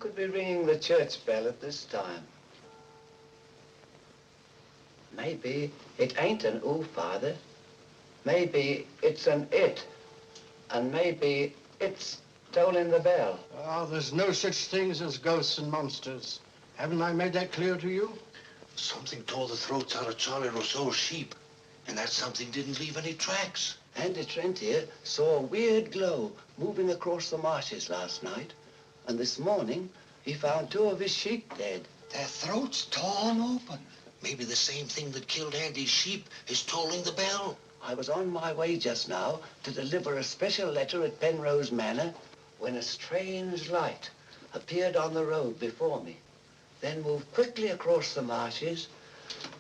could be ringing the church bell at this time? Maybe it ain't an ooh, Father. Maybe it's an it. And maybe it's tolling the bell. Oh, there's no such things as ghosts and monsters. Haven't I made that clear to you? Something tore the throats out of Charlie Rousseau's sheep, and that something didn't leave any tracks. Andy Trent here saw a weird glow moving across the marshes last night, and this morning he found 2 of his sheep dead. Their throats torn open. Maybe the same thing that killed Andy's sheep is tolling the bell. I was on my way just now to deliver a special letter at Penrose Manor when a strange light appeared on the road before me, then moved quickly across the marshes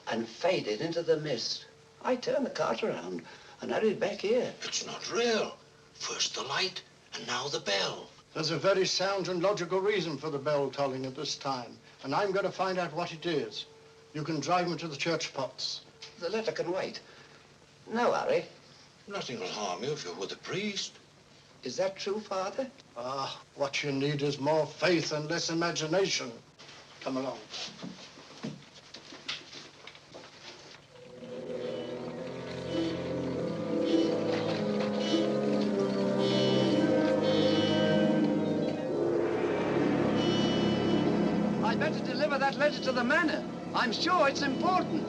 and faded into the mist. I turned the cart around and hurried back here. It's not real. First the light, and now the bell. There's a very sound and logical reason for the bell tolling at this time, and I'm going to find out what it is. You can drive me to the church pots. The letter can wait. No hurry. Nothing will harm you if you're with the priest. Is that true, Father? Ah, what you need is more faith and less imagination. Come along. I'd better deliver that letter to the manor. I'm sure it's important.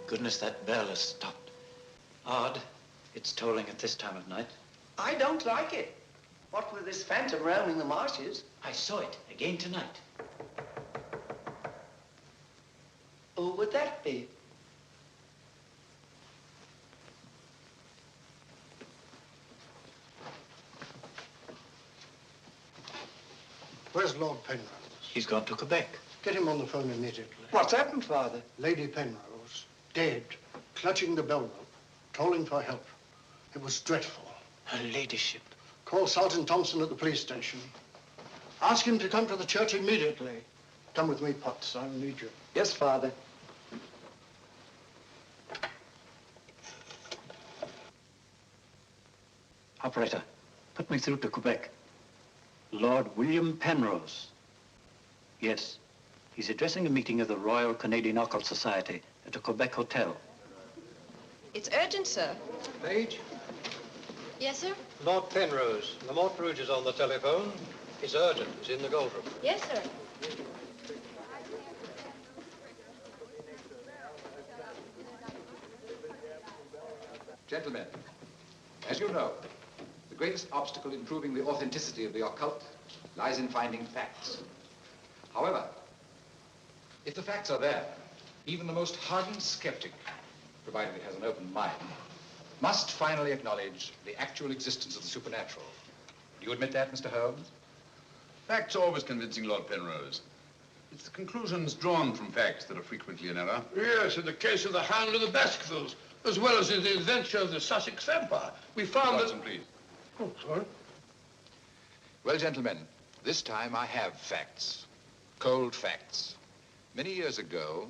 Goodness, that bell has stopped. Odd. It's tolling at this time of night. I don't like it. What with this phantom roaming the marshes? I saw it again tonight. Who would that be? Where's Lord Penrose? He's gone to Quebec. Get him on the phone immediately. What's happened, Father? Lady Penrose, dead, clutching the bell rope, calling for help. It was dreadful. Her ladyship. Call Sergeant Thompson at the police station. Ask him to come to the church immediately. Come with me, Potts. I'll need you. Yes, Father. Operator, put me through to Quebec. Lord William Penrose. Yes, he's addressing a meeting of the Royal Canadian Occult Society at a Quebec hotel. It's urgent, sir. Page? Yes, sir? Lord Penrose. Lamont Rouge is on the telephone. It's urgent. He's in the gold room. Yes, sir. Gentlemen, as you know, the greatest obstacle in proving the authenticity of the occult lies in finding facts. However, if the facts are there, even the most hardened skeptic, provided it has an open mind, must finally acknowledge the actual existence of the supernatural. Do you admit that, Mr. Holmes? Facts are always convincing, Lord Penrose. It's the conclusions drawn from facts that are frequently in error. Yes, in the case of the Hound of the Baskervilles, as well as in the adventure of the Sussex Vampire, we found Watson, please. Oh, sorry. Well, gentlemen, this time I have facts. Cold facts. Many years ago,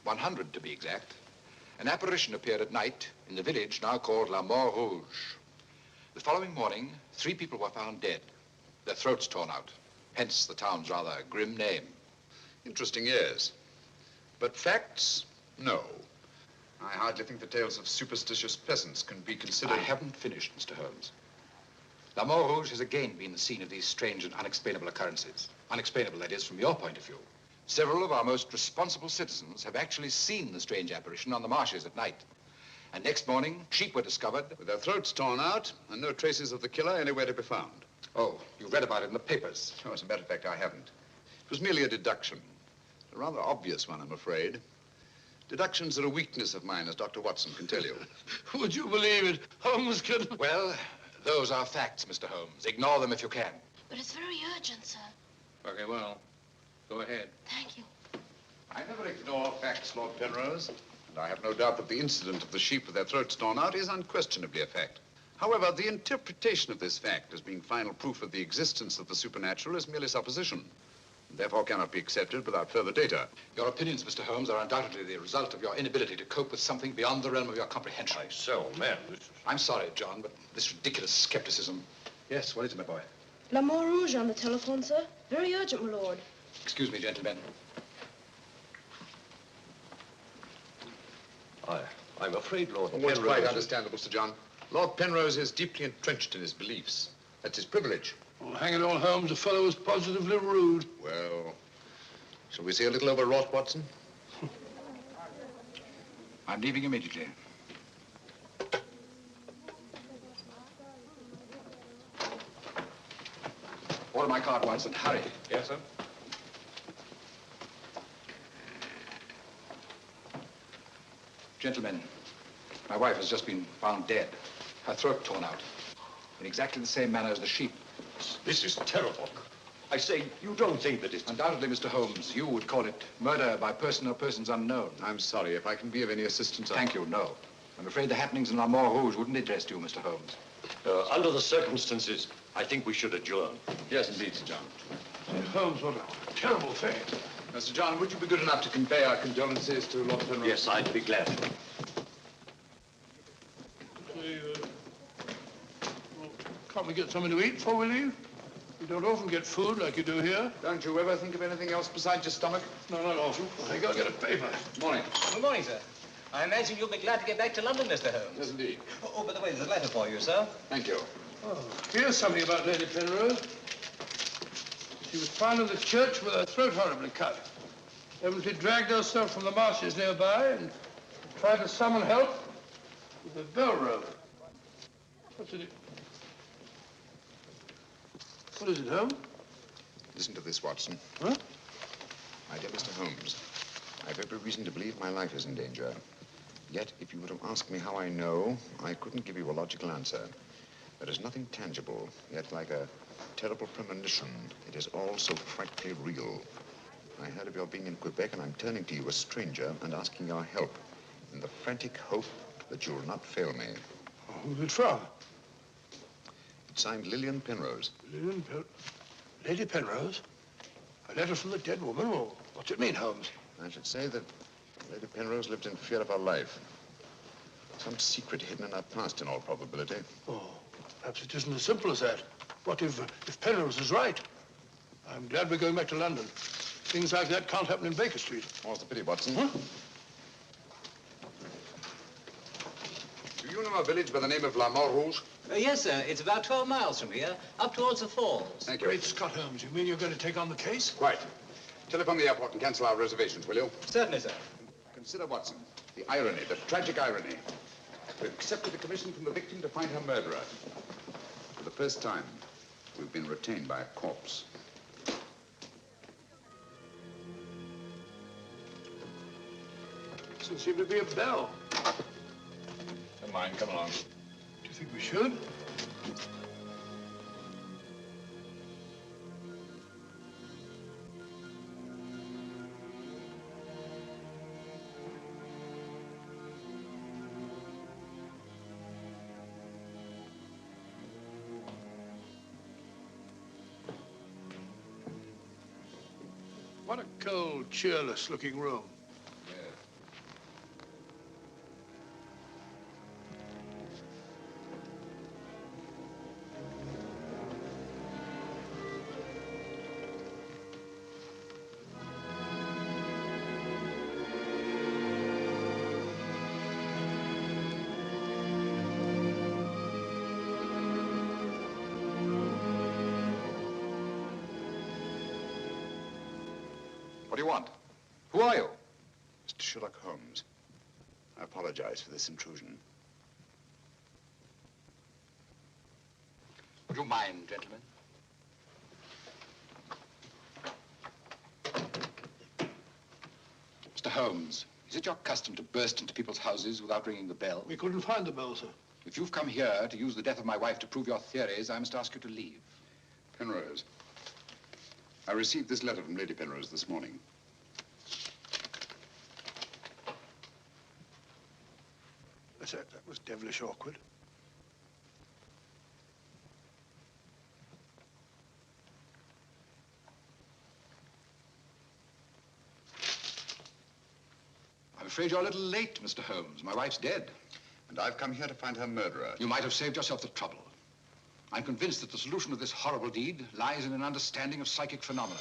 100 to be exact, an apparition appeared at night in the village now called La Mort Rouge. The following morning, 3 people were found dead, their throats torn out, hence the town's rather grim name. Interesting, yes. But facts, no. I hardly think the tales of superstitious peasants can be considered... I haven't finished, Mr. Holmes. La Mort Rouge has again been the scene of these strange and unexplainable occurrences. Unexplainable, that is, from your point of view. Several of our most responsible citizens have actually seen the strange apparition on the marshes at night. And next morning, sheep were discovered... with their throats torn out and no traces of the killer anywhere to be found. Oh, you read about it in the papers. Oh, as a matter of fact, I haven't. It was merely a deduction. A rather obvious one, I'm afraid. Deductions are a weakness of mine, as Dr. Watson can tell you. Would you believe it? Holmes can... Well, those are facts, Mr. Holmes. Ignore them if you can. But it's very urgent, sir. Okay, well, go ahead. Thank you. I never ignore facts, Lord Penrose. And I have no doubt that the incident of the sheep with their throats torn out is unquestionably a fact. However, the interpretation of this fact as being final proof of the existence of the supernatural is merely supposition, and therefore cannot be accepted without further data. Your opinions, Mr. Holmes, are undoubtedly the result of your inability to cope with something beyond the realm of your comprehension. Myself, man. I'm sorry, John, but this ridiculous skepticism... Yes, what is it, my boy? La Mort Rouge on the telephone, sir. Very urgent, my lord. Excuse me, gentlemen. I'm afraid, Lord Well, Penrose... it's quite understandable, Sir John. Lord Penrose is deeply entrenched in his beliefs. That's his privilege. Well, hang it all, Holmes, the fellow was positively rude. Well, shall we see a little overwrought, Watson? I'm leaving immediately. Order my card, Watson. Hurry. Yes, sir? Gentlemen, my wife has just been found dead. Her throat torn out. In exactly the same manner as the sheep. This is terrible. I say, you don't think that it's... Undoubtedly, Mr. Holmes, you would call it murder by person or persons unknown. I'm sorry. If I can be of any assistance, Thank you, no. I'm afraid the happenings in La Mort Rouge wouldn't interest you, Mr. Holmes. Under the circumstances, I think we should adjourn. Yes, indeed, Sir John. Holmes, what a terrible thing. Sir John, would you be good enough to convey our condolences to Lord Penrose? Yes, I'd be glad. Say, well, can't we get something to eat before we leave? We don't often get food like you do here. Don't you ever think of anything else besides your stomach? No, not often. I gotta get a paper. Morning. Good morning, sir. I imagine you'll be glad to get back to London, Mr. Holmes. Yes, indeed. Oh, by the way, there's a letter for you, sir. Thank you. Oh, here's something about Lady Penrose. She was found in the church with her throat horribly cut. Evidently dragged herself from the marshes nearby and tried to summon help with a bell rope. What's it? What is it, Holmes? Listen to this, Watson. Huh? My dear Mr. Holmes, I have every reason to believe my life is in danger. Yet, if you were to ask me how I know, I couldn't give you a logical answer. There is nothing tangible, yet like a terrible premonition, it is all so frightfully real. I heard of your being in Quebec, and I'm turning to you, a stranger, and asking your help in the frantic hope that you'll not fail me. Oh, who's it from? It's signed Lillian Penrose. Lady Penrose? A letter from the dead woman? Well, what's it mean, Holmes? I should say that Lady Penrose lived in fear of her life. Some secret hidden in her past, in all probability. Oh, perhaps it isn't as simple as that. What if Penrose is right? I'm glad we're going back to London. Things like that can't happen in Baker Street. More's the pity, Watson. Huh? Do you know a village by the name of La Mort Rouge? Yes, sir. It's about 12 miles from here, up towards the falls. Thank you. Great Scott, Holmes. You mean you're going to take on the case? Quite. Telephone the airport and cancel our reservations, will you? Certainly, sir. Consider, Watson, the irony, the tragic irony. We've accepted a commission from the victim to find her murderer. For the first time, we've been retained by a corpse. Doesn't seem to be a bell. Never mind, come along. Do you think we should? What a cold, cheerless-looking room. What do you want? Who are you? Mr. Sherlock Holmes, I apologize for this intrusion. Would you mind, gentlemen? Mr. Holmes, is it your custom to burst into people's houses without ringing the bell? We couldn't find the bell, sir. If you've come here to use the death of my wife to prove your theories, I must ask you to leave. Penrose, I received this letter from Lady Penrose this morning. That was devilish awkward. I'm afraid you're a little late, Mr. Holmes. My wife's dead. And I've come here to find her murderer. You might have saved yourself the trouble. I'm convinced that the solution of this horrible deed lies in an understanding of psychic phenomena.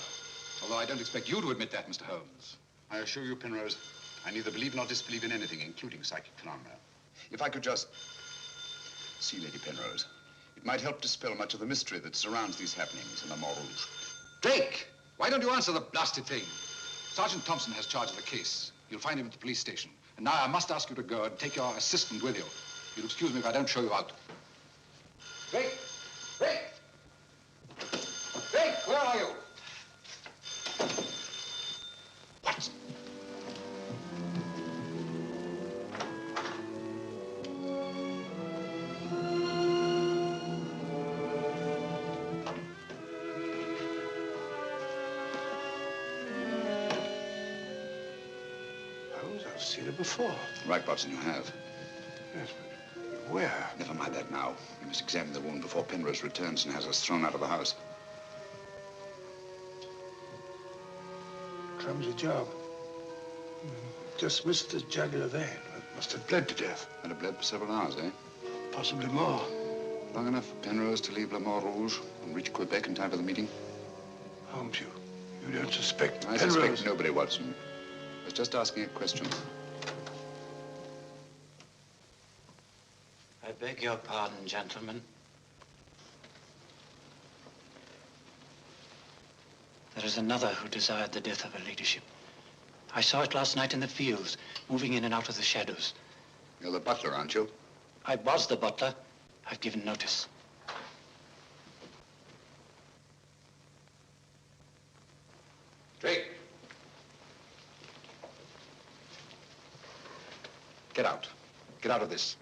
Although I don't expect you to admit that, Mr. Holmes. I assure you, Penrose, I neither believe nor disbelieve in anything, including psychic phenomena. If I could just see Lady Penrose, it might help dispel much of the mystery that surrounds these happenings in the Montrouge. Drake, why don't you answer the blasted thing? Sergeant Thompson has charge of the case. You'll find him at the police station. And now I must ask you to go and take your assistant with you. You'll excuse me if I don't show you out. Drake! Drake! Drake, where are you? What? I've seen it before. Right, Watson, you have. Yes, but where? Never mind that now. We must examine the wound before Penrose returns and has us thrown out of the house. Clumsy job. Just missed the jugular vein. It must have bled to death. And it bled for several hours, eh? Possibly more. Long enough for Penrose to leave Le Montrouge and reach Quebec in time for the meeting? Holmes, you don't suspect I Penrose? suspect nobody, Watson. I was just asking a question. I beg your pardon, gentlemen. There is another who desired the death of her ladyship. I saw it last night in the fields, moving in and out of the shadows. You're the butler, aren't you? I was the butler. I've given notice. Drake! Get out. Get out of this.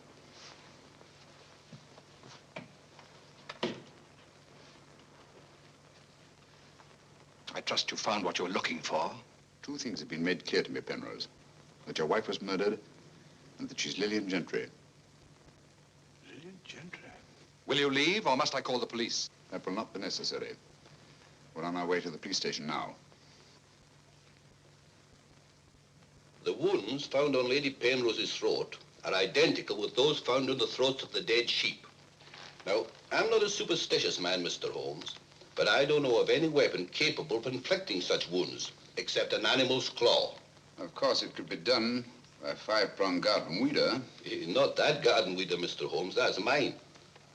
I trust you found what you were looking for. Two things have been made clear to me, Penrose. That your wife was murdered and that she's Lillian Gentry. Lillian Gentry? Will you leave, or must I call the police? That will not be necessary. We're on our way to the police station now. The wounds found on Lady Penrose's throat are identical with those found on the throats of the dead sheep. Now, I'm not a superstitious man, Mr. Holmes, but I don't know of any weapon capable of inflicting such wounds, except an animal's claw. Of course, it could be done by a five-pronged garden weeder. Not that garden weeder, Mr. Holmes, that's mine.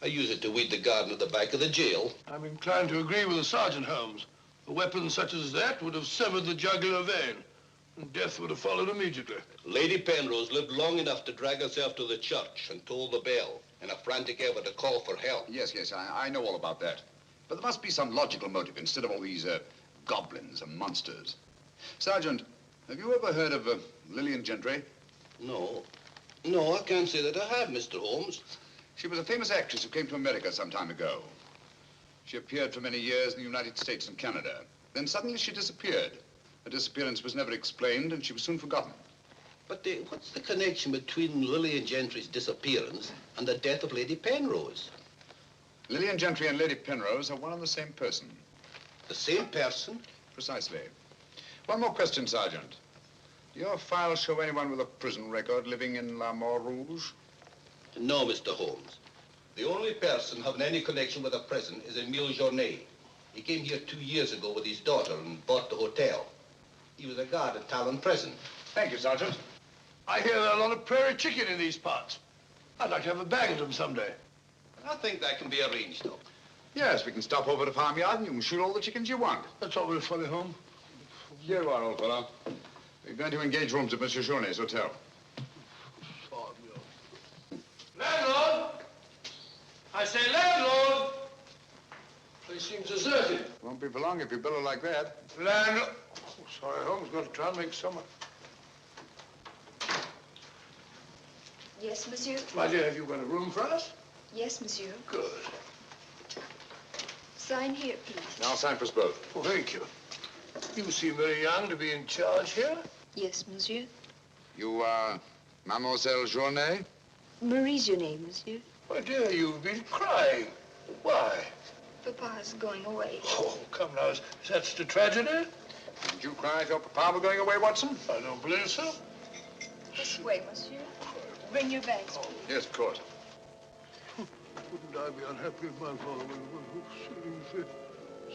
I use it to weed the garden at the back of the jail. I'm inclined to agree with the Sergeant, Holmes. A weapon such as that would have severed the jugular vein, and death would have followed immediately. Lady Penrose lived long enough to drag herself to the church and toll the bell in a frantic effort to call for help. Yes, I know all about that. But there must be some logical motive instead of all these goblins and monsters. Sergeant, have you ever heard of Lillian Gentry? No, I can't say that I have, Mr. Holmes. She was a famous actress who came to America some time ago. She appeared for many years in the United States and Canada. Then suddenly she disappeared. Her disappearance was never explained, and she was soon forgotten. But what's the connection between Lillian Gentry's disappearance and the death of Lady Penrose? Lillian Gentry and Lady Penrose are one and the same person. The same person? Precisely. One more question, Sergeant. Do your files show anyone with a prison record living in La Montrouge? No, Mr. Holmes. The only person having any connection with a prison is Emile Journet. He came here 2 years ago with his daughter and bought the hotel. He was a guard at Talon Prison. Thank you, Sergeant. I hear there are a lot of prairie chicken in these parts. I'd like to have a bag of them someday. I think that can be arranged, though. Yes, we can stop over to farmyard and you can shoot all the chickens you want. That's all very funny, Holmes. Here you are, old fellow. We're going to engage rooms at Monsieur Journet's hotel. Landlord! I say landlord! Place seems deserted. Won't be for long if you bellow like that. Landlord! Oh, sorry, Holmes. Got to try and make summer. Yes, monsieur. My dear, have you got a room for us? Yes, monsieur. Good. Sign here, please. I'll sign for us both. Well, thank you. You seem very young to be in charge here. Yes, monsieur. You are Mademoiselle Journay? Marie's your name, monsieur. My dear, you've been crying. Why? Papa's going away. Oh, come now. Is that such a tragedy? Didn't you cry if your papa were going away, Watson? I don't believe so. This way, monsieur. Bring your bags, please. Yes, of course. Wouldn't I be unhappy if my father were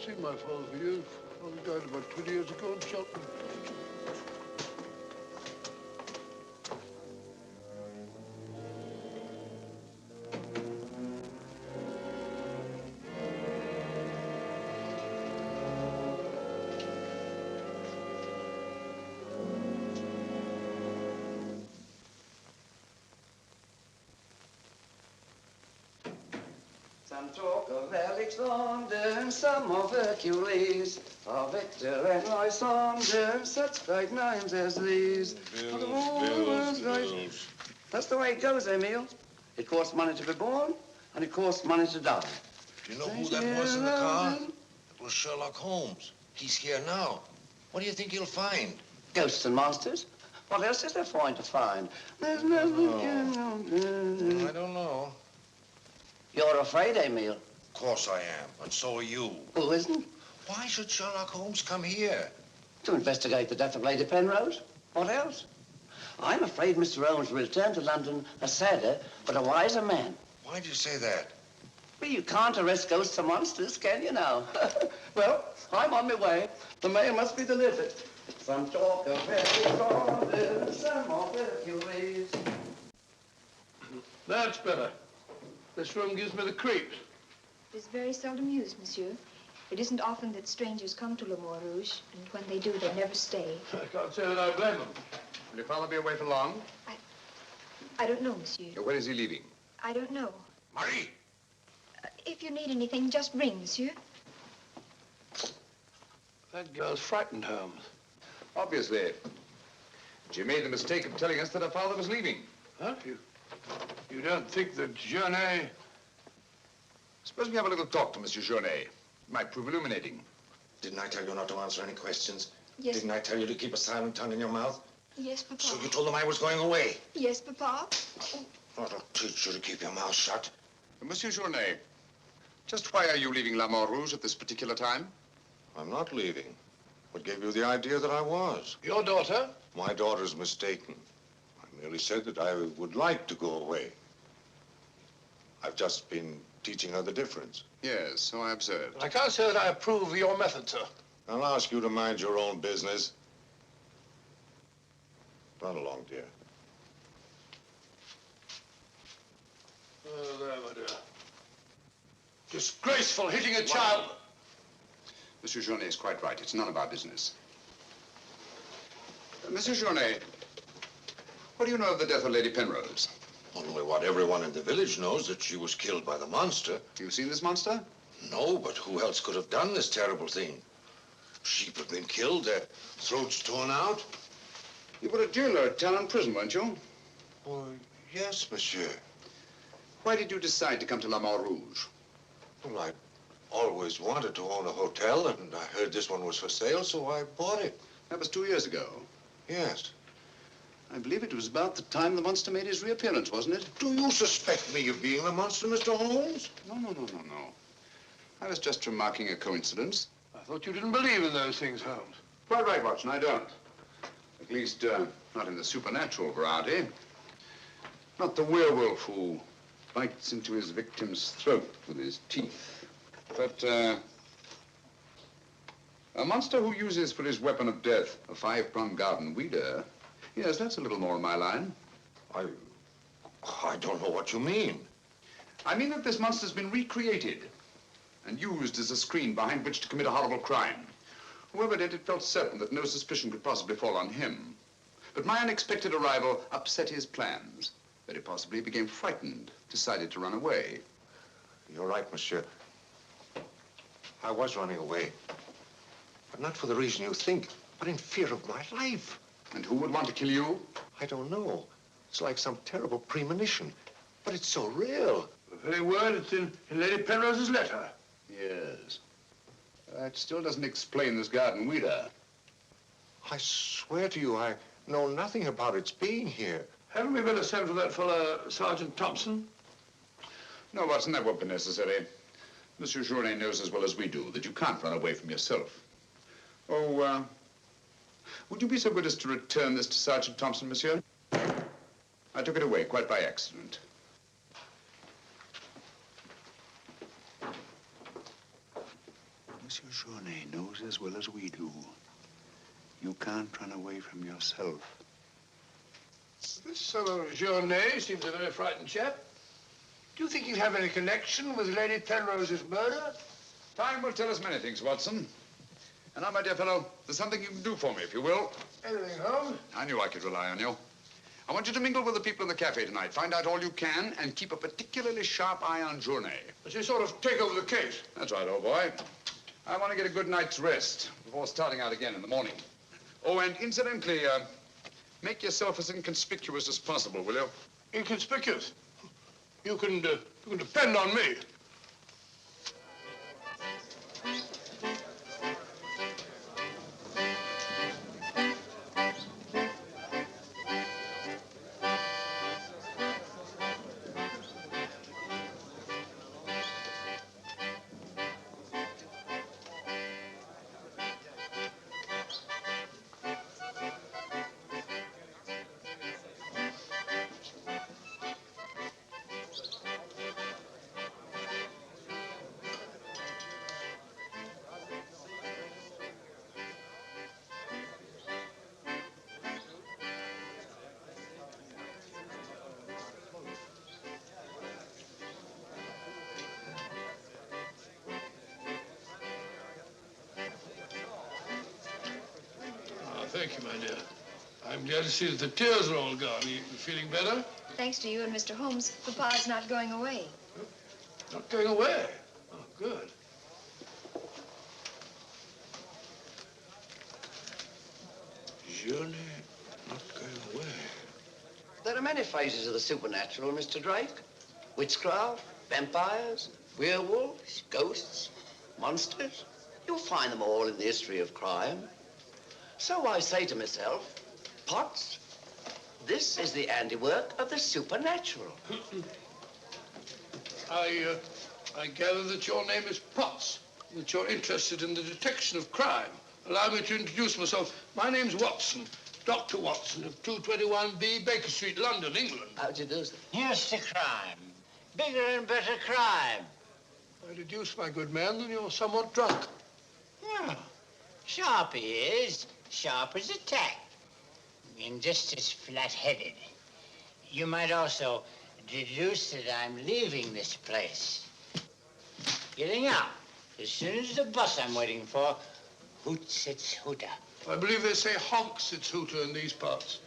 see my father for years? Father died about 20 years ago in Cheltenham. Some talk of Alexander, some of Hercules, of Victor and Lysander, such great names as these. Bills. That's the way it goes, Emil. It costs money to be born, and it costs money to die. Do you know who that was in the car? It was Sherlock Holmes. He's here now. What do you think he'll find? Ghosts and monsters? What else is there for him to find? There's nothing. I don't know. You're afraid, Emil? Of course I am, and so are you. Who isn't? Why should Sherlock Holmes come here? To investigate the death of Lady Penrose. What else? I'm afraid Mr. Holmes will return to London a sadder, but a wiser man. Why do you say that? Well, you can't arrest ghosts and monsters, can you now? Well, I'm on my way. The mail must be delivered. Some talk of Alexander, some of Hercules. That's better. This room gives me the creeps. It is very seldom used, monsieur. It isn't often that strangers come to Le Mort Rouge, and when they do, they never stay. I can't say that I blame them. Will your father be away for long? I don't know, monsieur. When is he leaving? I don't know. Marie! If you need anything, just ring, monsieur. That girl's frightened, Holmes. Obviously. She made the mistake of telling us that her father was leaving. Huh? You don't think that Journay... Suppose we have a little talk to Monsieur Journay. It might prove illuminating. Didn't I tell you not to answer any questions? Yes. Didn't I tell you to keep a silent tongue in your mouth? Yes, Papa. So you told them I was going away? Yes, Papa. I'll teach you to keep your mouth shut. Monsieur Journay, just why are you leaving La Mort Rouge at this particular time? I'm not leaving. What gave you the idea that I was? Your daughter? My daughter's mistaken. I merely said that I would like to go away. I've just been teaching her the difference. Yes, so I observed. I can't say that I approve of your method, sir. I'll ask you to mind your own business. Run along, dear. Oh, there, my dear. Disgraceful, hitting a child. Monsieur Journay is quite right. It's none of our business. Monsieur Journay, what do you know of the death of Lady Penrose? Only what everyone in the village knows, that she was killed by the monster. You've seen this monster? No, but who else could have done this terrible thing? Sheep have been killed, their throats torn out. You were a jailer at Talon Prison, weren't you? Oh, yes, monsieur. Why did you decide to come to La Mort Rouge? Well, I always wanted to own a hotel, and I heard this one was for sale, so I bought it. That was 2 years ago. Yes. I believe it was about the time the monster made his reappearance, wasn't it? Do you suspect me of being the monster, Mr. Holmes? No. I was just remarking a coincidence. I thought you didn't believe in those things, Holmes. Quite right, Watson, I don't. At least, not in the supernatural variety. Not the werewolf who bites into his victim's throat with his teeth. But, a monster who uses for his weapon of death a 5-pronged garden weeder, yes, that's a little more in my line. I don't know what you mean. I mean that this monster's been recreated and used as a screen behind which to commit a horrible crime. Whoever did it felt certain that no suspicion could possibly fall on him. But my unexpected arrival upset his plans. Very possibly he became frightened, decided to run away. You're right, monsieur. I was running away. But not for the reason you think, but in fear of my life. And who would want to kill you? I don't know. It's like some terrible premonition. But it's so real. The very word, it's in Lady Penrose's letter. Yes. That still doesn't explain this garden weeder. I swear to you, I know nothing about its being here. Haven't we better send for that fellow, Sergeant Thompson? No, Watson, that won't be necessary. Monsieur Journet knows as well as we do that you can't run away from yourself. Oh, would you be so good as to return this to Sergeant Thompson, monsieur? I took it away quite by accident. Monsieur Journet knows as well as we do. You can't run away from yourself. This fellow Journet seems a very frightened chap. Do you think he'd have any connection with Lady Penrose's murder? Time will tell us many things, Watson. And now, my dear fellow, there's something you can do for me, if you will. Anything, Holmes? I knew I could rely on you. I want you to mingle with the people in the cafe tonight. Find out all you can and keep a particularly sharp eye on Journet. Does he sort of take over the case? That's right, old boy. I want to get a good night's rest before starting out again in the morning. Oh, and incidentally, make yourself as inconspicuous as possible, will you? Inconspicuous? You can depend on me. Thank you, my dear. I'm glad to see that the tears are all gone. You feeling better? Thanks to you and Mr. Holmes, Papa's not going away. Not going away? Oh, good. Journet not going away. There are many phases of the supernatural, Mr. Drake. Witchcraft, vampires, werewolves, ghosts, monsters. You'll find them all in the history of crime. So I say to myself, Potts, this is the handiwork of the supernatural. I gather that your name is Potts, that you're interested in the detection of crime. Allow me to introduce myself. My name's Watson, Dr. Watson of 221B Baker Street, London, England. How'd you do, sir? Here's the crime. Bigger and better crime. I deduce, my good man, that you're somewhat drunk. Yeah. Sharp he is. Sharp as a tack. And just as flat-headed. You might also deduce that I'm leaving this place. Getting out. As soon as the bus I'm waiting for hoots its hooter. I believe they say honks its hooter in these parts.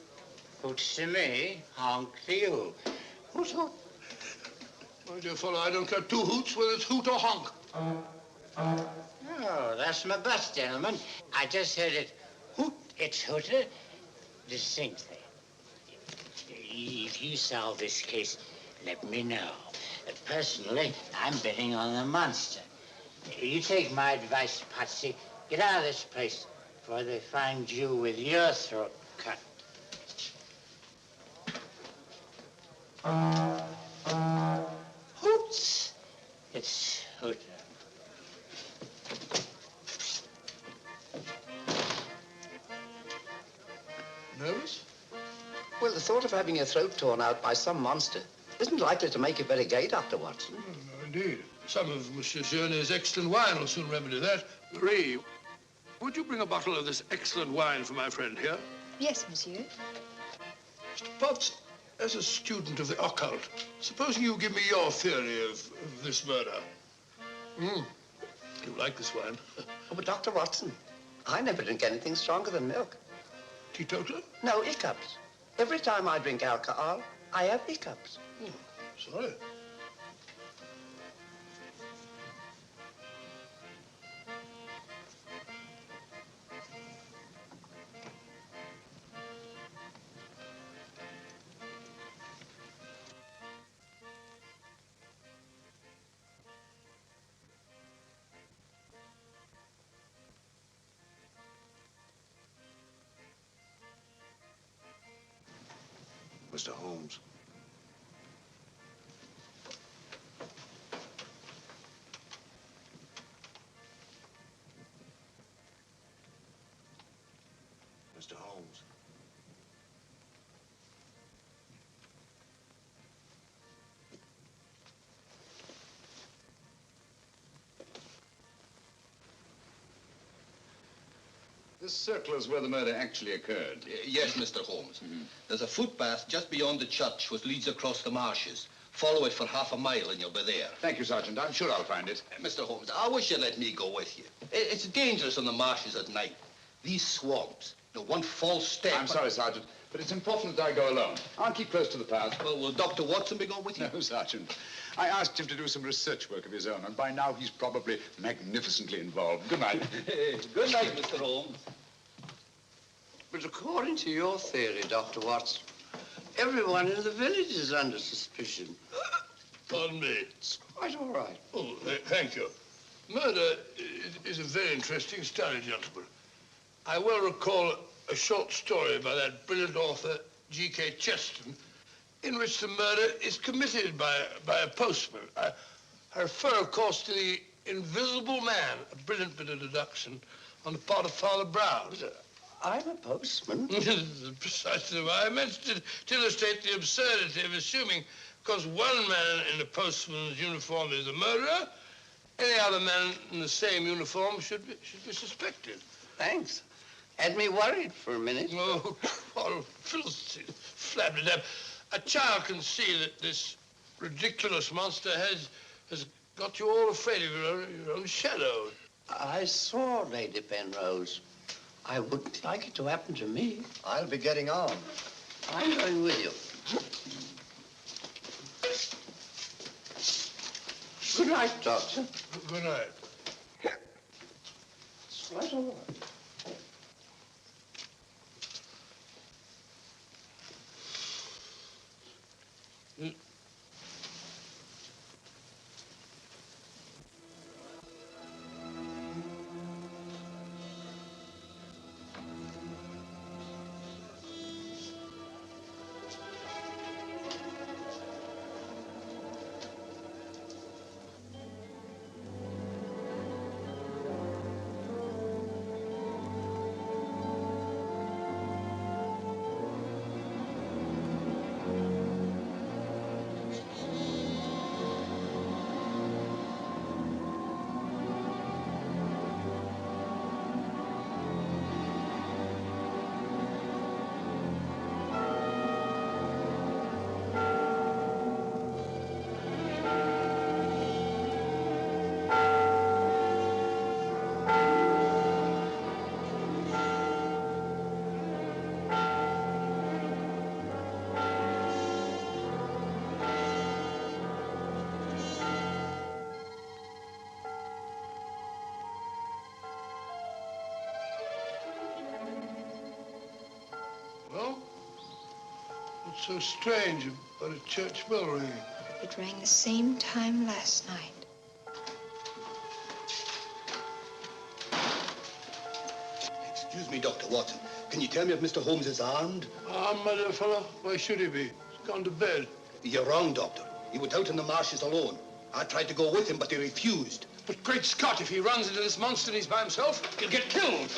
Hoots to me, honk to you. Hoot, hoot. My dear fellow, I don't care two hoots whether it's hoot or honk. Oh, that's my bus, gentlemen. I just heard it hoot its hooter distinctly. If you solve this case, let me know. Personally, I'm betting on the monster. You take my advice, Patsy. Get out of this place before they find you with your throat cut. Hoots! It's hooter. Nervous? Well, the thought of having your throat torn out by some monster isn't likely to make you very gay, Dr. Watson. No, indeed. Some of Monsieur Journet's excellent wine will soon remedy that. Marie, would you bring a bottle of this excellent wine for my friend here? Yes, monsieur. Mr. Potts, as a student of the occult, supposing you give me your theory of this murder. You like this wine? Oh, but Dr. Watson, I never drink anything stronger than milk. Teetotaler? No, hiccups. Every time I drink alcohol, I have hiccups. Oh, sorry. Mr. Holmes. Mr. Holmes. This circle is where the murder actually occurred. Yes, Mr. Holmes. There's a footpath just beyond the church which leads across the marshes. Follow it for half a mile and you'll be there. Thank you, Sergeant. I'm sure I'll find it. Mr. Holmes, I wish you'd let me go with you. It's dangerous on the marshes at night. These swamps, one false step... I'm sorry, Sergeant, but it's important that I go alone. I'll keep close to the path. Well, will Dr. Watson be going with you? No, Sergeant. I asked him to do some research work of his own, and by now he's probably magnificently involved. Good night. Good night, Mr. Holmes. But according to your theory, Dr. Watson, everyone in the village is under suspicion. Pardon me. It's quite all right. Oh, thank you. Murder is a very interesting study, gentlemen. I well recall a short story by that brilliant author, G.K. Chesterton, in which the murder is committed by a postman. I refer, of course, to The Invisible Man, a brilliant bit of deduction on the part of Father Brown. I'm a postman. Precisely why I mentioned it, to illustrate the absurdity of assuming because one man in a postman's uniform is a murderer, any other man in the same uniform should be suspected. Thanks. Had me worried for a minute. Oh, Philistine, flabbed up. A child can see that this ridiculous monster has got you all afraid of your own shadow. I saw Lady Penrose. I wouldn't like it to happen to me. I'll be getting on. I'm going with you. Good night, Doctor. Good night. It's quite all right. Well, what's so strange about a church bell ringing? It rang the same time last night. Excuse me, Dr. Watson. Can you tell me if Mr. Holmes is armed? Armed, my dear fellow? Why should he be? He's gone to bed. You're wrong, Doctor. He was out in the marshes alone. I tried to go with him, but he refused. But great Scott, if he runs into this monster and he's by himself, he'll get killed.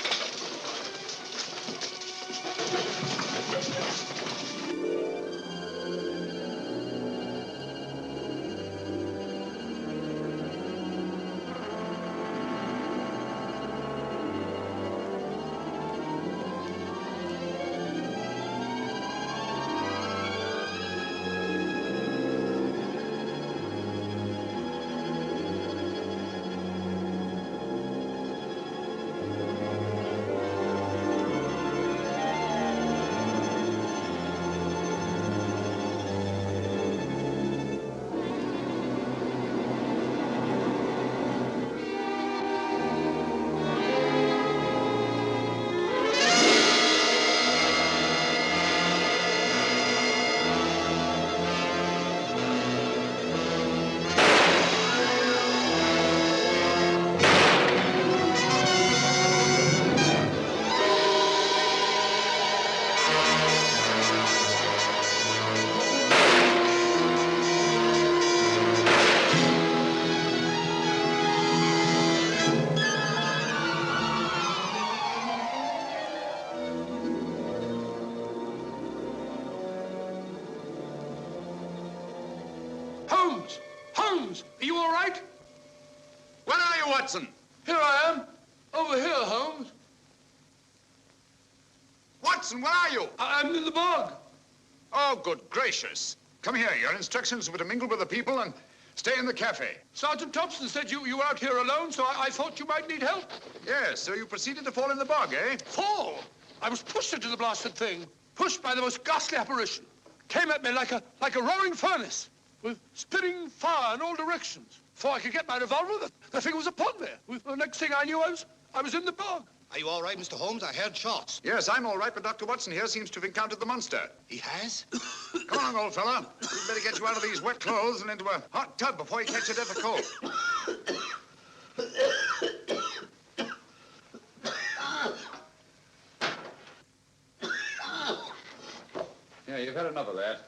Holmes, are you all right? Where are you, Watson? Here I am. Over here, Holmes. Watson, where are you? I'm in the bog. Oh, good gracious. Come here. Your instructions were to mingle with the people and stay in the cafe. Sergeant Thompson said you were out here alone, so I thought you might need help. Yes, so you proceeded to fall in the bog, eh? Fall? I was pushed into the blasted thing. Pushed by the most ghastly apparition. Came at me like a roaring furnace, with spitting fire in all directions. Before I could get my revolver, the thing was upon me. The next thing I knew, I was in the bog. Are you all right, Mr. Holmes? I heard shots. Yes, I'm all right, but Dr. Watson here seems to have encountered the monster. He has? Come along, old fella. We'd better get you out of these wet clothes and into a hot tub before you catch a death of cold. Yeah, you've had enough of that.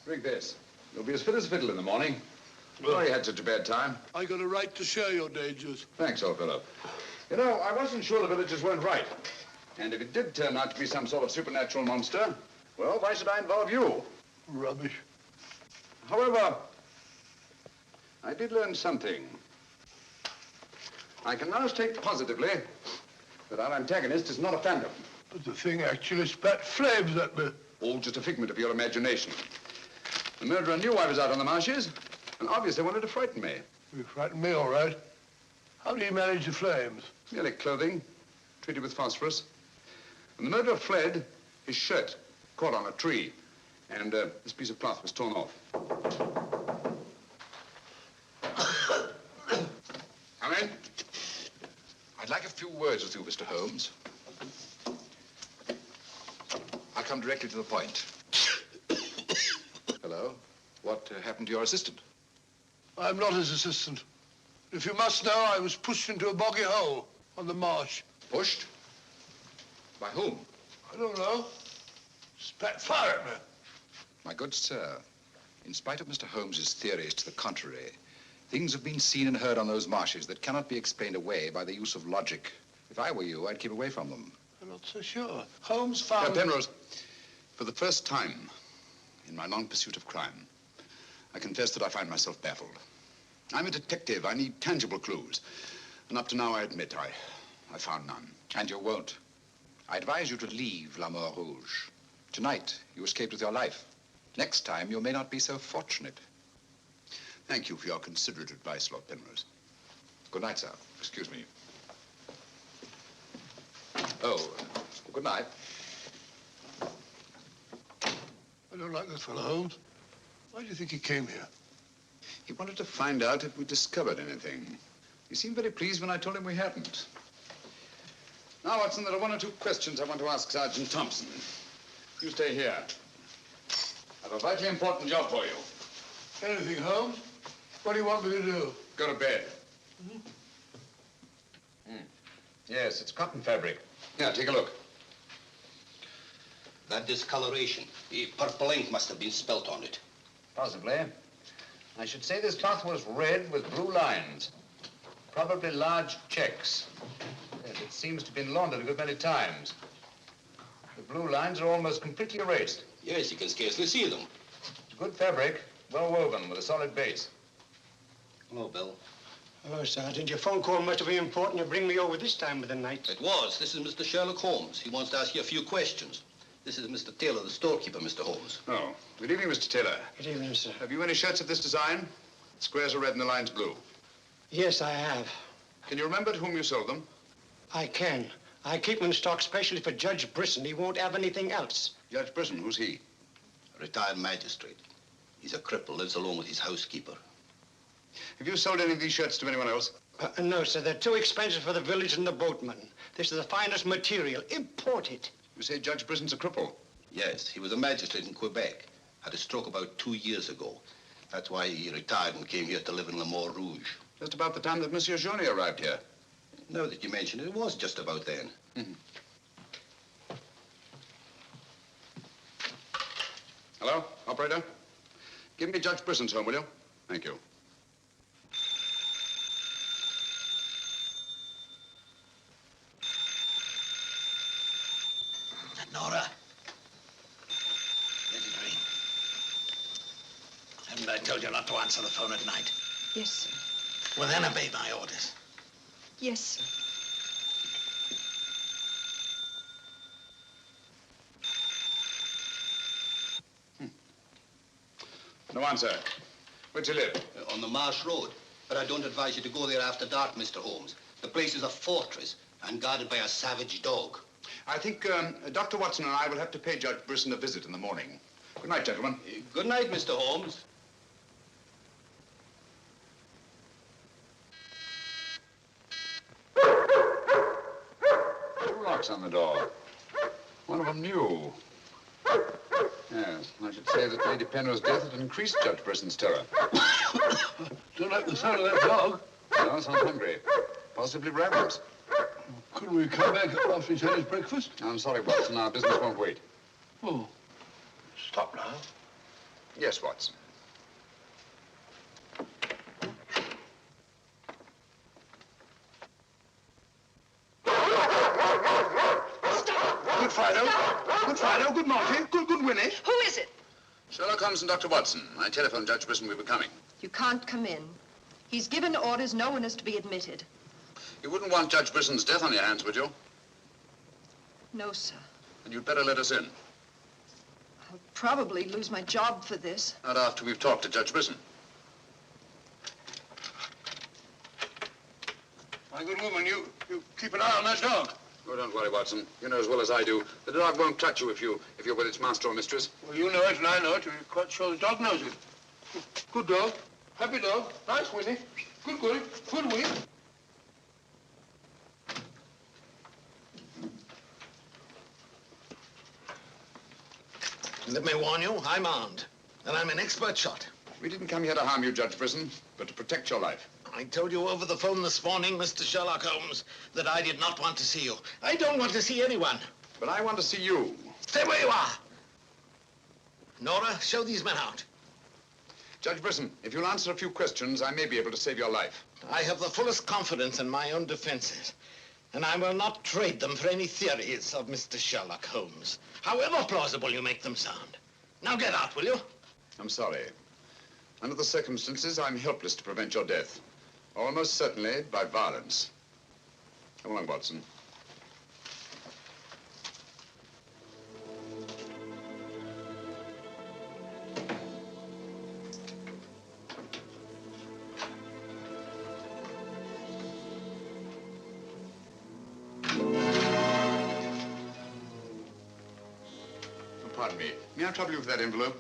Drink this. You'll be as fit as a fiddle in the morning. Sorry you had such a bad time. I got a right to share your dangers. Thanks, old fellow. You know, I wasn't sure the villagers weren't right. And if it did turn out to be some sort of supernatural monster, well, why should I involve you? Rubbish. However, I did learn something. I can now state positively that our antagonist is not a phantom. But the thing actually spat flames at me. All just a figment of your imagination. The murderer knew I was out on the marshes and obviously wanted to frighten me. You frightened me, all right. How do you manage the flames? Merely clothing, treated with phosphorus. When the murderer fled, his shirt caught on a tree, and this piece of cloth was torn off. Come in. I'd like a few words with you, Mr. Holmes. I'll come directly to the point. Hello. What happened to your assistant? I'm not his assistant. If you must know, I was pushed into a boggy hole on the marsh. Pushed? By whom? I don't know. Spat fire at me. My good sir, in spite of Mr. Holmes's theories to the contrary, things have been seen and heard on those marshes that cannot be explained away by the use of logic. If I were you, I'd keep away from them. I'm not so sure. Holmes found... Penrose, for the first time in my long pursuit of crime, I confess that I find myself baffled. I'm a detective. I need tangible clues. And up to now, I admit, I found none. And you won't. I advise you to leave La Mort Rouge. Tonight, you escaped with your life. Next time, you may not be so fortunate. Thank you for your considerate advice, Lord Penrose. Good night, sir. Excuse me. Oh, good night. I don't like this fellow, Holmes. Why do you think he came here? He wanted to find out if we discovered anything. He seemed very pleased when I told him we hadn't. Now, Watson, there are one or two questions I want to ask Sergeant Thompson. You stay here. I have a vitally important job for you. Anything, Holmes? What do you want me to do? Go to bed. Yes, it's cotton fabric. Here, take a look. That discoloration, the purple ink must have been spelt on it. Possibly. I should say this cloth was red with blue lines. Probably large checks. Yes, it seems to have been laundered a good many times. The blue lines are almost completely erased. Yes, you can scarcely see them. It's good fabric, well woven with a solid base. Hello, Bill. Oh, Sergeant, your phone call must have been important to bring me over this time of the night. It was. This is Mr. Sherlock Holmes. He wants to ask you a few questions. This is Mr. Taylor, the storekeeper, Mr. Holmes. Oh, good evening, Mr. Taylor. Good evening, sir. Have you any shirts of this design? The squares are red and the lines blue. Yes, I have. Can you remember to whom you sold them? I can. I keep them in stock specially for Judge Brisson. He won't have anything else. Judge Brisson, who's he? A retired magistrate. He's a cripple, lives alone with his housekeeper. Have you sold any of these shirts to anyone else? No, sir. They're too expensive for the village and the boatmen. This is the finest material. Imported. You say Judge Brisson's a cripple? Yes, he was a magistrate in Quebec. Had a stroke about 2 years ago. That's why he retired and came here to live in La Mort Rouge. Just about the time that Monsieur Journey arrived here. Now that you mention it, it was just about then. Hello, operator? Give me Judge Brisson's home, will you? Thank you. Nora. There's a dream. I told you not to answer the phone at night? Yes, sir. Well, then obey my orders. Yes, sir. No answer. Where'd you live? On the Marsh Road. But I don't advise you to go there after dark, Mr. Holmes. The place is a fortress and guarded by a savage dog. I think Dr. Watson and I will have to pay Judge Brisson a visit in the morning. Good night, gentlemen. Good night, Mr. Holmes. Two locks on the door. One of them new. Yes, I should say that Lady Penrose's death had increased Judge Brisson's terror. Don't like the sound of that dog. No, sounds hungry. Possibly ravenous. Couldn't we come back after he's had his breakfast? I'm sorry, Watson. Our business won't wait. Oh, stop now. Yes, Watson. Good Fido. Good Fido. Good Monty. Good Winnie. Who is it? Sherlock Holmes and Dr. Watson. I telephoned Judge Brisson we were coming. You can't come in. He's given orders no one is to be admitted. You wouldn't want Judge Brisson's death on your hands, would you? No, sir. And you'd better let us in. I'll probably lose my job for this. Not after we've talked to Judge Brisson. My good woman, you keep an eye on that dog. Oh, don't worry, Watson. You know as well as I do. The dog won't touch you if you're with its master or mistress. Well, you know it and I know it. You're quite sure the dog knows it. Good dog. Happy dog. Nice, Winnie. Good Winnie. Let me warn you, I'm armed. And I'm an expert shot. We didn't come here to harm you, Judge Brisson, but to protect your life. I told you over the phone this morning, Mr. Sherlock Holmes, that I did not want to see you. I don't want to see anyone. But I want to see you. Stay where you are. Nora, show these men out. Judge Brisson, if you'll answer a few questions, I may be able to save your life. I have the fullest confidence in my own defenses, and I will not trade them for any theories of Mr. Sherlock Holmes, however plausible you make them sound. Now get out, will you? I'm sorry. Under the circumstances, I'm helpless to prevent your death. Almost certainly by violence. Come along, Watson. Pardon me. May I trouble you with that envelope?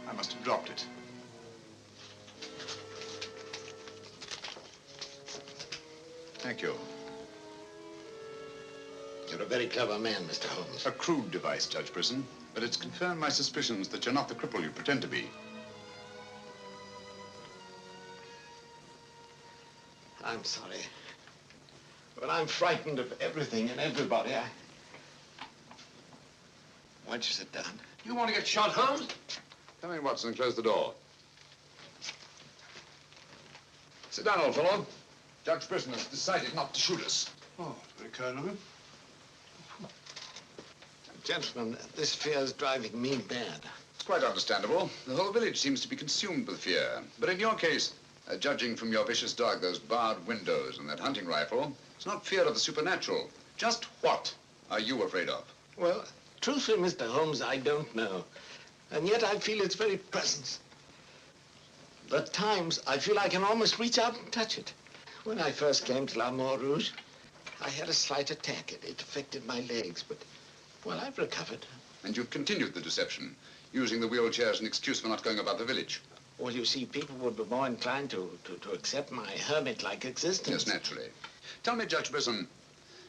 I must have dropped it. Thank you. You're a very clever man, Mr. Holmes. A crude device, Judge Brisson, but it's confirmed my suspicions that you're not the cripple you pretend to be. I'm sorry. But I'm frightened of everything and everybody. Why don't you sit down? You want to get shot, Holmes? Come in, Watson, and close the door. Sit down, old fellow. Judge Brisson has decided not to shoot us. Oh, very kind of him. Gentlemen, this fear is driving me mad. It's quite understandable. The whole village seems to be consumed with fear. But in your case, judging from your vicious dog, those barred windows, and that hunting rifle, it's not fear of the supernatural. Just what are you afraid of? Well, truthfully, Mr. Holmes, I don't know. And yet I feel its very presence. At times, I feel I can almost reach out and touch it. When I first came to La Rouge, I had a slight attack. It affected my legs, but, well, I've recovered. And you've continued the deception, using the wheelchair as an excuse for not going about the village. Well, you see, people would be more inclined to accept my hermit-like existence. Yes, naturally. Tell me, Judge Brisson,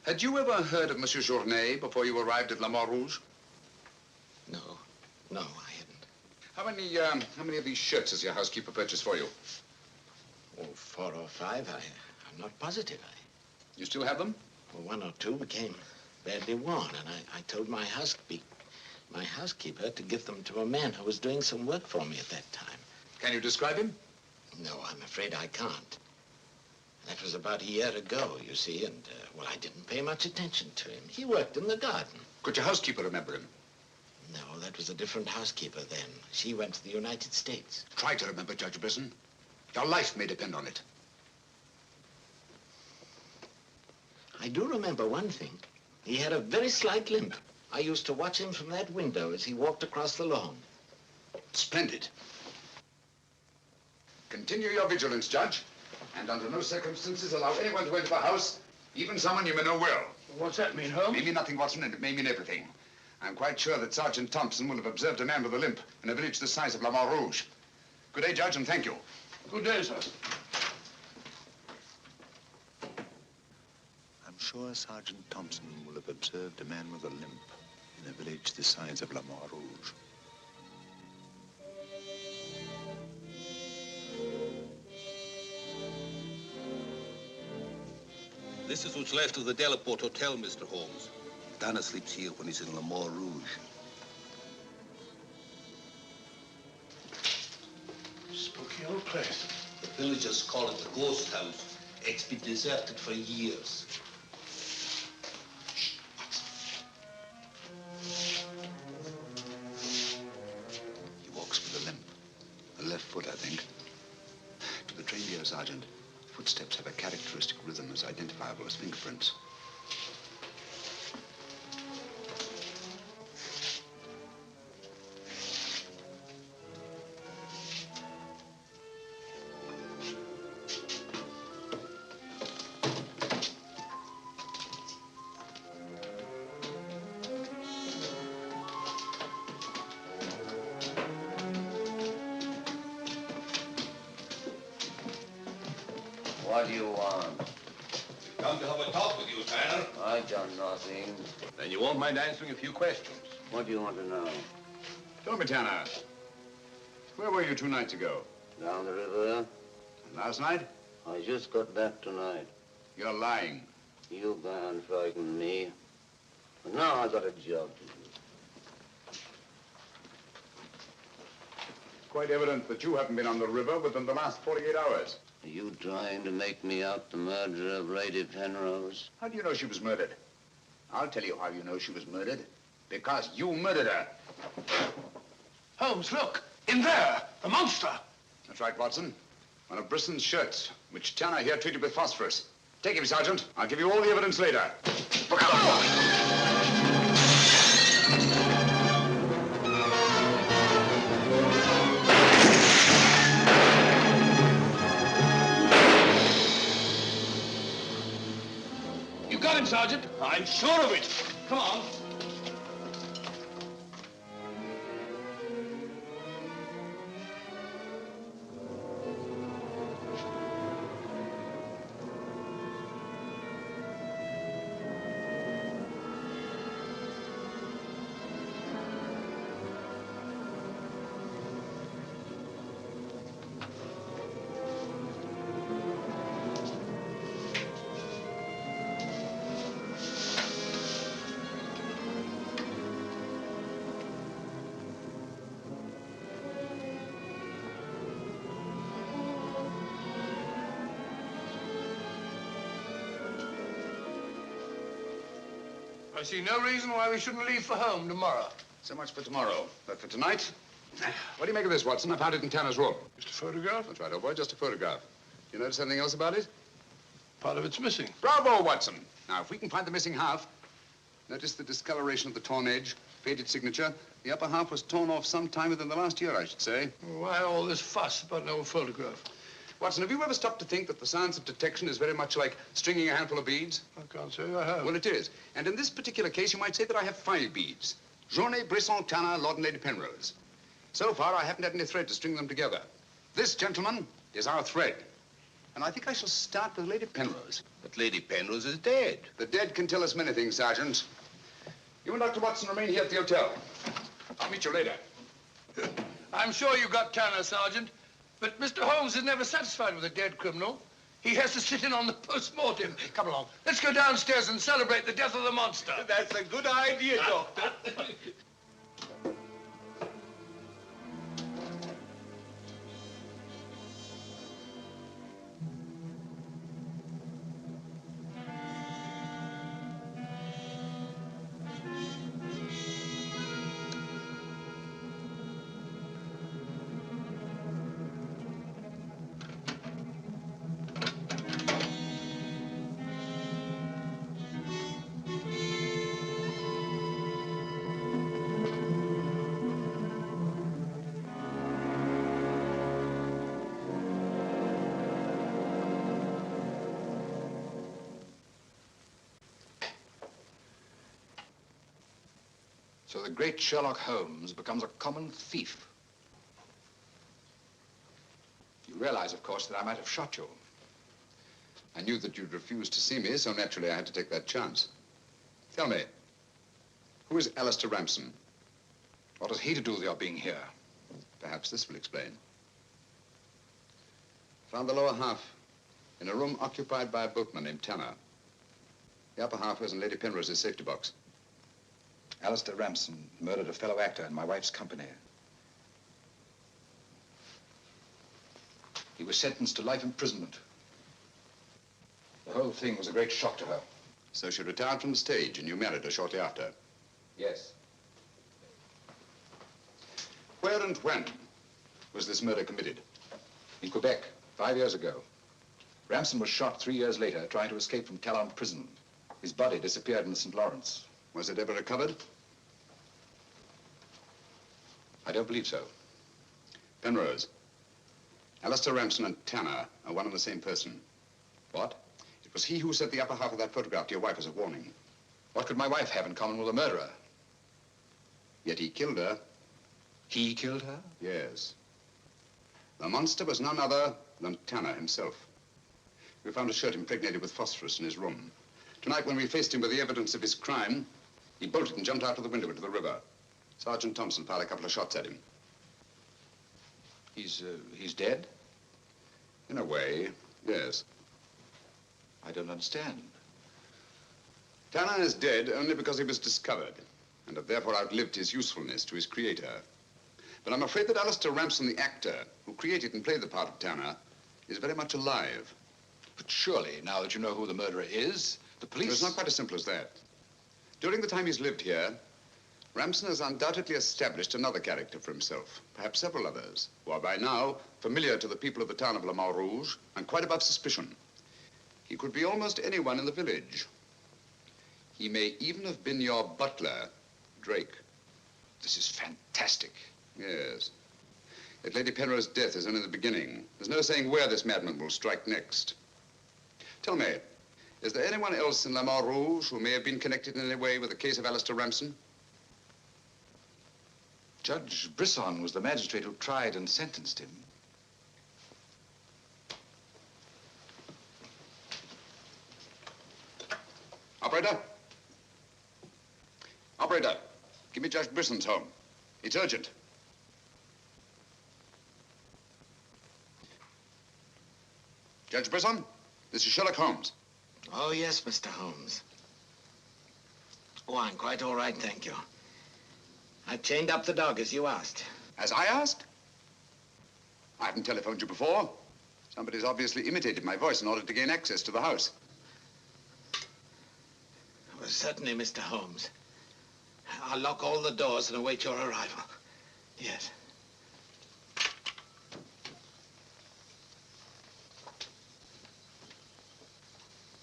had you ever heard of Monsieur Journet before you arrived at La Rouge? No, I hadn't. How many of these shirts has your housekeeper purchased for you? Oh, 4 or 5. I'm not positive. You still have them? Well, 1 or 2 became badly worn, and I told my housekeeper to give them to a man who was doing some work for me at that time. Can you describe him? No, I'm afraid I can't. That was about a year ago, you see, and, well, I didn't pay much attention to him. He worked in the garden. Could your housekeeper remember him? No, that was a different housekeeper then. She went to the United States. Try to remember, Judge Brisson. Your life may depend on it. I do remember one thing. He had a very slight limp. I used to watch him from that window as he walked across the lawn. Splendid. Continue your vigilance, Judge. And under no circumstances allow anyone to enter the house, even someone you may know well. What's that mean, Holmes? It may mean nothing, Watson, and it may mean everything. I'm quite sure that Sergeant Thompson will have observed a man with a limp in a village the size of La Rouge. Good day, Judge, and thank you. Good day, sir. I'm sure Sergeant Thompson will have observed a man with a limp in a village the size of La Rouge. This is what's left of the Delaport Hotel, Mr. Holmes. Dana sleeps here when he's in La Rouge. Spooky old place. The villagers call it the ghost house. It's been deserted for years. He walks with a limp. A left foot, I think. To the trained ear, Sergeant, footsteps have a characteristic rhythm as identifiable as fingerprints. What do you want? We've come to have a talk with you, Tanner. I've done nothing. Then you won't mind answering a few questions. What do you want to know? Tell me, Tanner, where were you 2 nights ago? Down the river. And last night? I just got back tonight. You're lying. You can't frighten me. But now I've got a job to do. Quite evident that you haven't been on the river within the last 48 hours. Are you trying to make me out the murderer of Lady Penrose? How do you know she was murdered? I'll tell you how you know she was murdered. Because you murdered her. Holmes, look! In there! The monster! That's right, Watson. One of Brisson's shirts, which Tanner here treated with phosphorus. Take him, Sergeant. I'll give you all the evidence later. Look out! You got him, Sergeant. I'm sure of it. Come on. I see no reason why we shouldn't leave for home tomorrow. So much for tomorrow. But for tonight, what do you make of this, Watson? I found it in Tanner's room. Just a photograph? That's right, old boy, just a photograph. You notice anything else about it? Part of it's missing. Bravo, Watson. Now, if we can find the missing half, notice the discoloration of the torn edge, faded signature. The upper half was torn off sometime within the last year, I should say. Why all this fuss about an old photograph? Watson, have you ever stopped to think that the science of detection is very much like stringing a handful of beads? I can't say I have. Well, it is. And in this particular case, you might say that I have 5 beads. Journée, Brisson, Tanner, Lord and Lady Penrose. So far, I haven't had any thread to string them together. This, gentlemen, is our thread. And I think I shall start with Lady Penrose. But Lady Penrose is dead. The dead can tell us many things, Sergeant. You and Dr. Watson remain here at the hotel. I'll meet you later. I'm sure you got Tanner, Sergeant. But Mr. Holmes is never satisfied with a dead criminal. He has to sit in on the post-mortem. Come along. Let's go downstairs and celebrate the death of the monster. That's a good idea, Doctor. So the great Sherlock Holmes becomes a common thief. You realize, of course, that I might have shot you. I knew that you'd refuse to see me, so naturally I had to take that chance. Tell me, who is Alistair Ramsden? What has he to do with your being here? Perhaps this will explain. Found the lower half in a room occupied by a boatman named Tanner. The upper half was in Lady Penrose's safety box. Alistair Ramsden murdered a fellow actor in my wife's company. He was sentenced to life imprisonment. The whole thing was a great shock to her. So she retired from the stage and you married her shortly after? Yes. Where and when was this murder committed? In Quebec, 5 years ago. Ramsden was shot 3 years later trying to escape from Talon prison. His body disappeared in the St. Lawrence. Was it ever recovered? I don't believe so. Penrose, Alistair Ramsden and Tanner are one and the same person. What? It was he who sent the upper half of that photograph to your wife as a warning. What could my wife have in common with a murderer? Yet he killed her. He killed her? Yes. The monster was none other than Tanner himself. We found a shirt impregnated with phosphorus in his room. Tonight, when we faced him with the evidence of his crime, he bolted and jumped out of the window into the river. Sergeant Thompson fired a couple of shots at him. He's dead? In a way, yes. I don't understand. Tanner is dead only because he was discovered, and have therefore outlived his usefulness to his creator. But I'm afraid that Alistair Ramsden, the actor, who created and played the part of Tanner, is very much alive. But surely, now that you know who the murderer is, the police... It's not quite as simple as that. During the time he's lived here, Ramsden has undoubtedly established another character for himself, perhaps several others, who are by now familiar to the people of the town of Le Mans Rouge and quite above suspicion. He could be almost anyone in the village. He may even have been your butler, Drake. This is fantastic. Yes. Yet Lady Penrose's death is only the beginning. There's no saying where this madman will strike next. Tell me, is there anyone else in Le Mans Rouge who may have been connected in any way with the case of Alistair Ramsden? Judge Brisson was the magistrate who tried and sentenced him. Operator? Operator, give me Judge Brisson's home. It's urgent. Judge Brisson, this is Sherlock Holmes. Oh, yes, Mr. Holmes. Oh, I'm quite all right, thank you. I chained up the dog as you asked. As I asked? I haven't telephoned you before. Somebody's obviously imitated my voice in order to gain access to the house. Well, certainly, Mr. Holmes. I'll lock all the doors and await your arrival. Yes.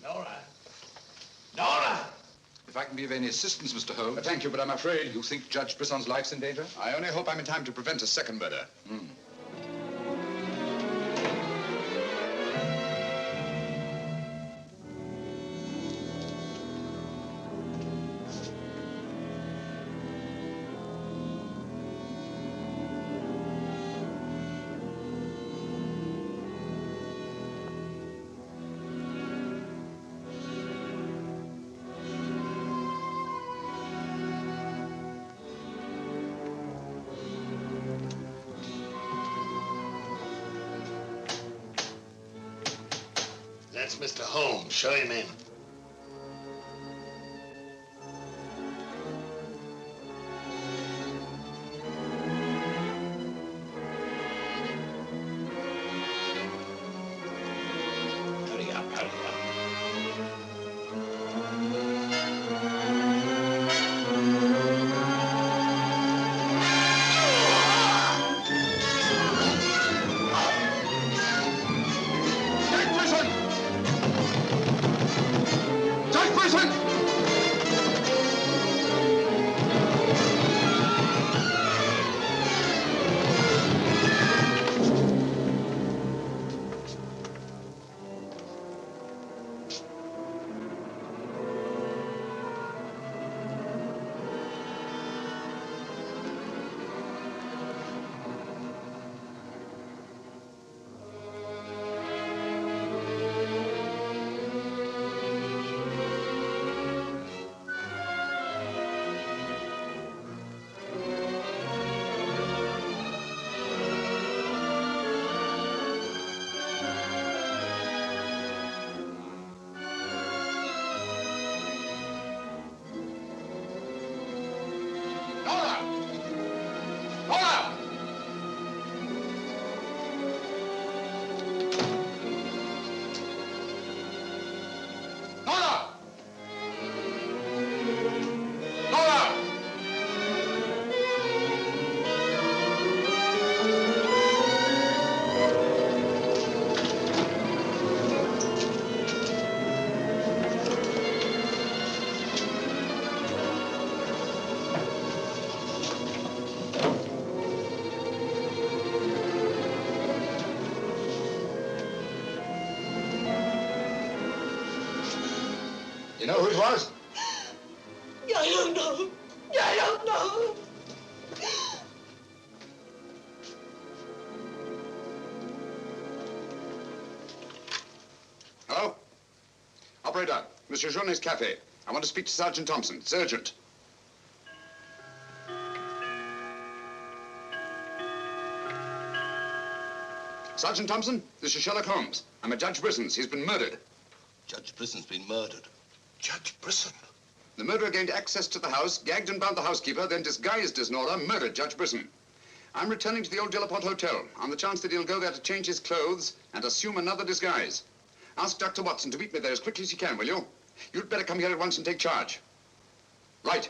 Nora! Nora! If I can be of any assistance, Mr. Holmes... Thank you, but I'm afraid... You think Judge Brisson's life's in danger? I only hope I'm in time to prevent a second murder. That's Mr. Holmes. Show him in. Hurry up, hurry up. You know who it was? I don't know. I don't know. Hello? Operator, Monsieur Journet's cafe. I want to speak to Sergeant Thompson. It's urgent. Sergeant Thompson, this is Sherlock Holmes. I'm at Judge Brisson's. He's been murdered. Judge Brisson's been murdered. Judge Brisson? The murderer gained access to the house, gagged and bound the housekeeper, then disguised as Nora, murdered Judge Brisson. I'm returning to the old Delaporte Hotel on the chance that he'll go there to change his clothes and assume another disguise. Ask Dr. Watson to meet me there as quickly as he can, will you? You'd better come here at once and take charge. Right.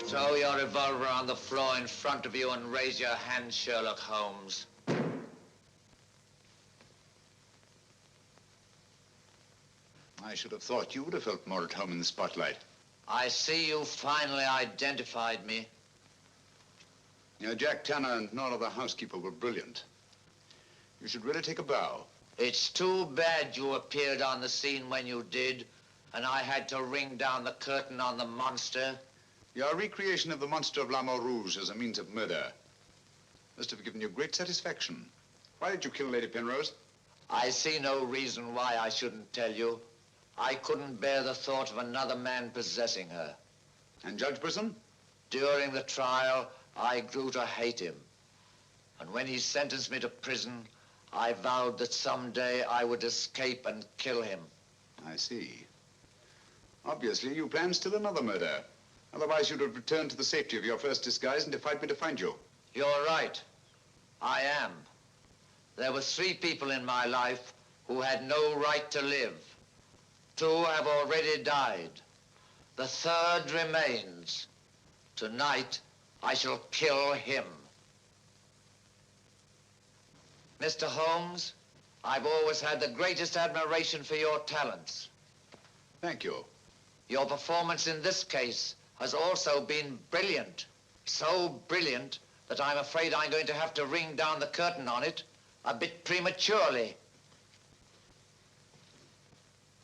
Throw your revolver on the floor in front of you and raise your hand, Sherlock Holmes. I should have thought you would have felt more at home in the spotlight. I see you finally identified me. Jack Tanner and Nora, the housekeeper, were brilliant. You should really take a bow. It's too bad you appeared on the scene when you did, and I had to ring down the curtain on the monster. Your recreation of the monster of La Mort Rouge as a means of murder must have given you great satisfaction. Why did you kill Lady Penrose? I see no reason why I shouldn't tell you. I couldn't bear the thought of another man possessing her. And Judge Brisson? During the trial, I grew to hate him. And when he sentenced me to prison, I vowed that someday I would escape and kill him. I see. Obviously, you planned still another murder. Otherwise, you'd have returned to the safety of your first disguise and defied me to find you. You're right. I am. There were 3 people in my life who had no right to live. 2 have already died. The 3rd remains. Tonight, I shall kill him. Mr. Holmes, I've always had the greatest admiration for your talents. Thank you. Your performance in this case has also been brilliant. So brilliant that I'm afraid I'm going to have to ring down the curtain on it a bit prematurely.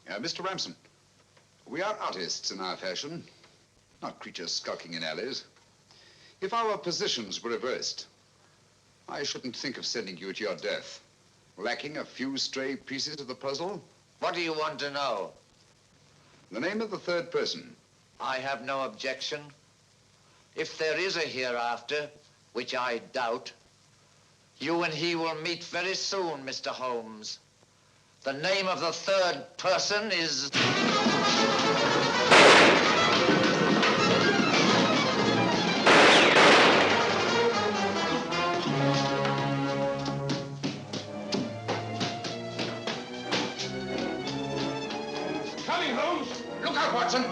Mr. Ramson, we are artists in our fashion, not creatures skulking in alleys. If our positions were reversed, I shouldn't think of sending you to your death, lacking a few stray pieces of the puzzle. What do you want to know? The name of the 3rd person. I have no objection. If there is a hereafter, which I doubt, you and he will meet very soon, Mr. Holmes. The name of the 3rd person is... Coming, Holmes! Look out, Watson!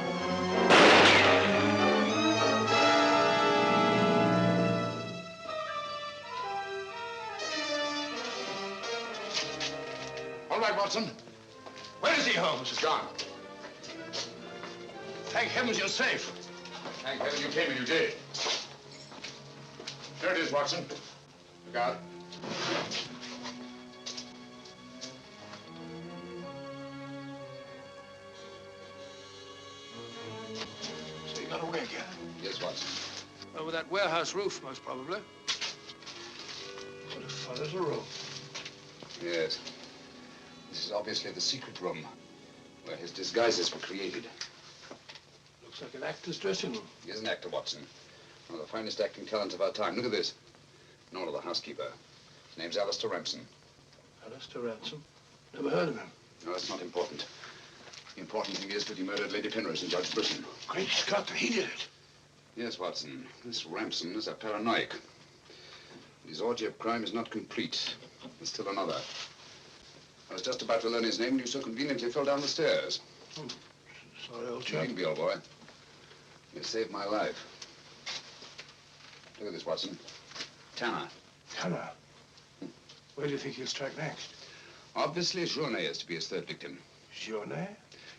All right, Watson. Where is he, Holmes? He's gone. Thank heavens you're safe. Thank heaven you came and you did. is, Watson. Look out. So you got away again? Yes, Watson. Over that warehouse roof, most probably. What a fellow's a room. Yes. This is obviously the secret room where his disguises were created. Looks like an actor's dressing room. He is an actor, Watson. One of the finest acting talents of our time. Look at this. An order, the housekeeper. His name's Alistair Ramsden. Alistair Ransom? Never heard of him. No, that's not important. The important thing is that he murdered Lady Penrose and Judge Brisson. Great Scott, he did it. Yes, Watson. This Ramsden is a paranoiac. His orgy of crime is not complete. There's still another. I was just about to learn his name when you so conveniently fell down the stairs. Oh, sorry, old chap. You can be, old boy. You saved my life. Look at this, Watson. Tanner. Tanner? Where do you think he'll strike next? Obviously, Journet is to be his third victim. Journet?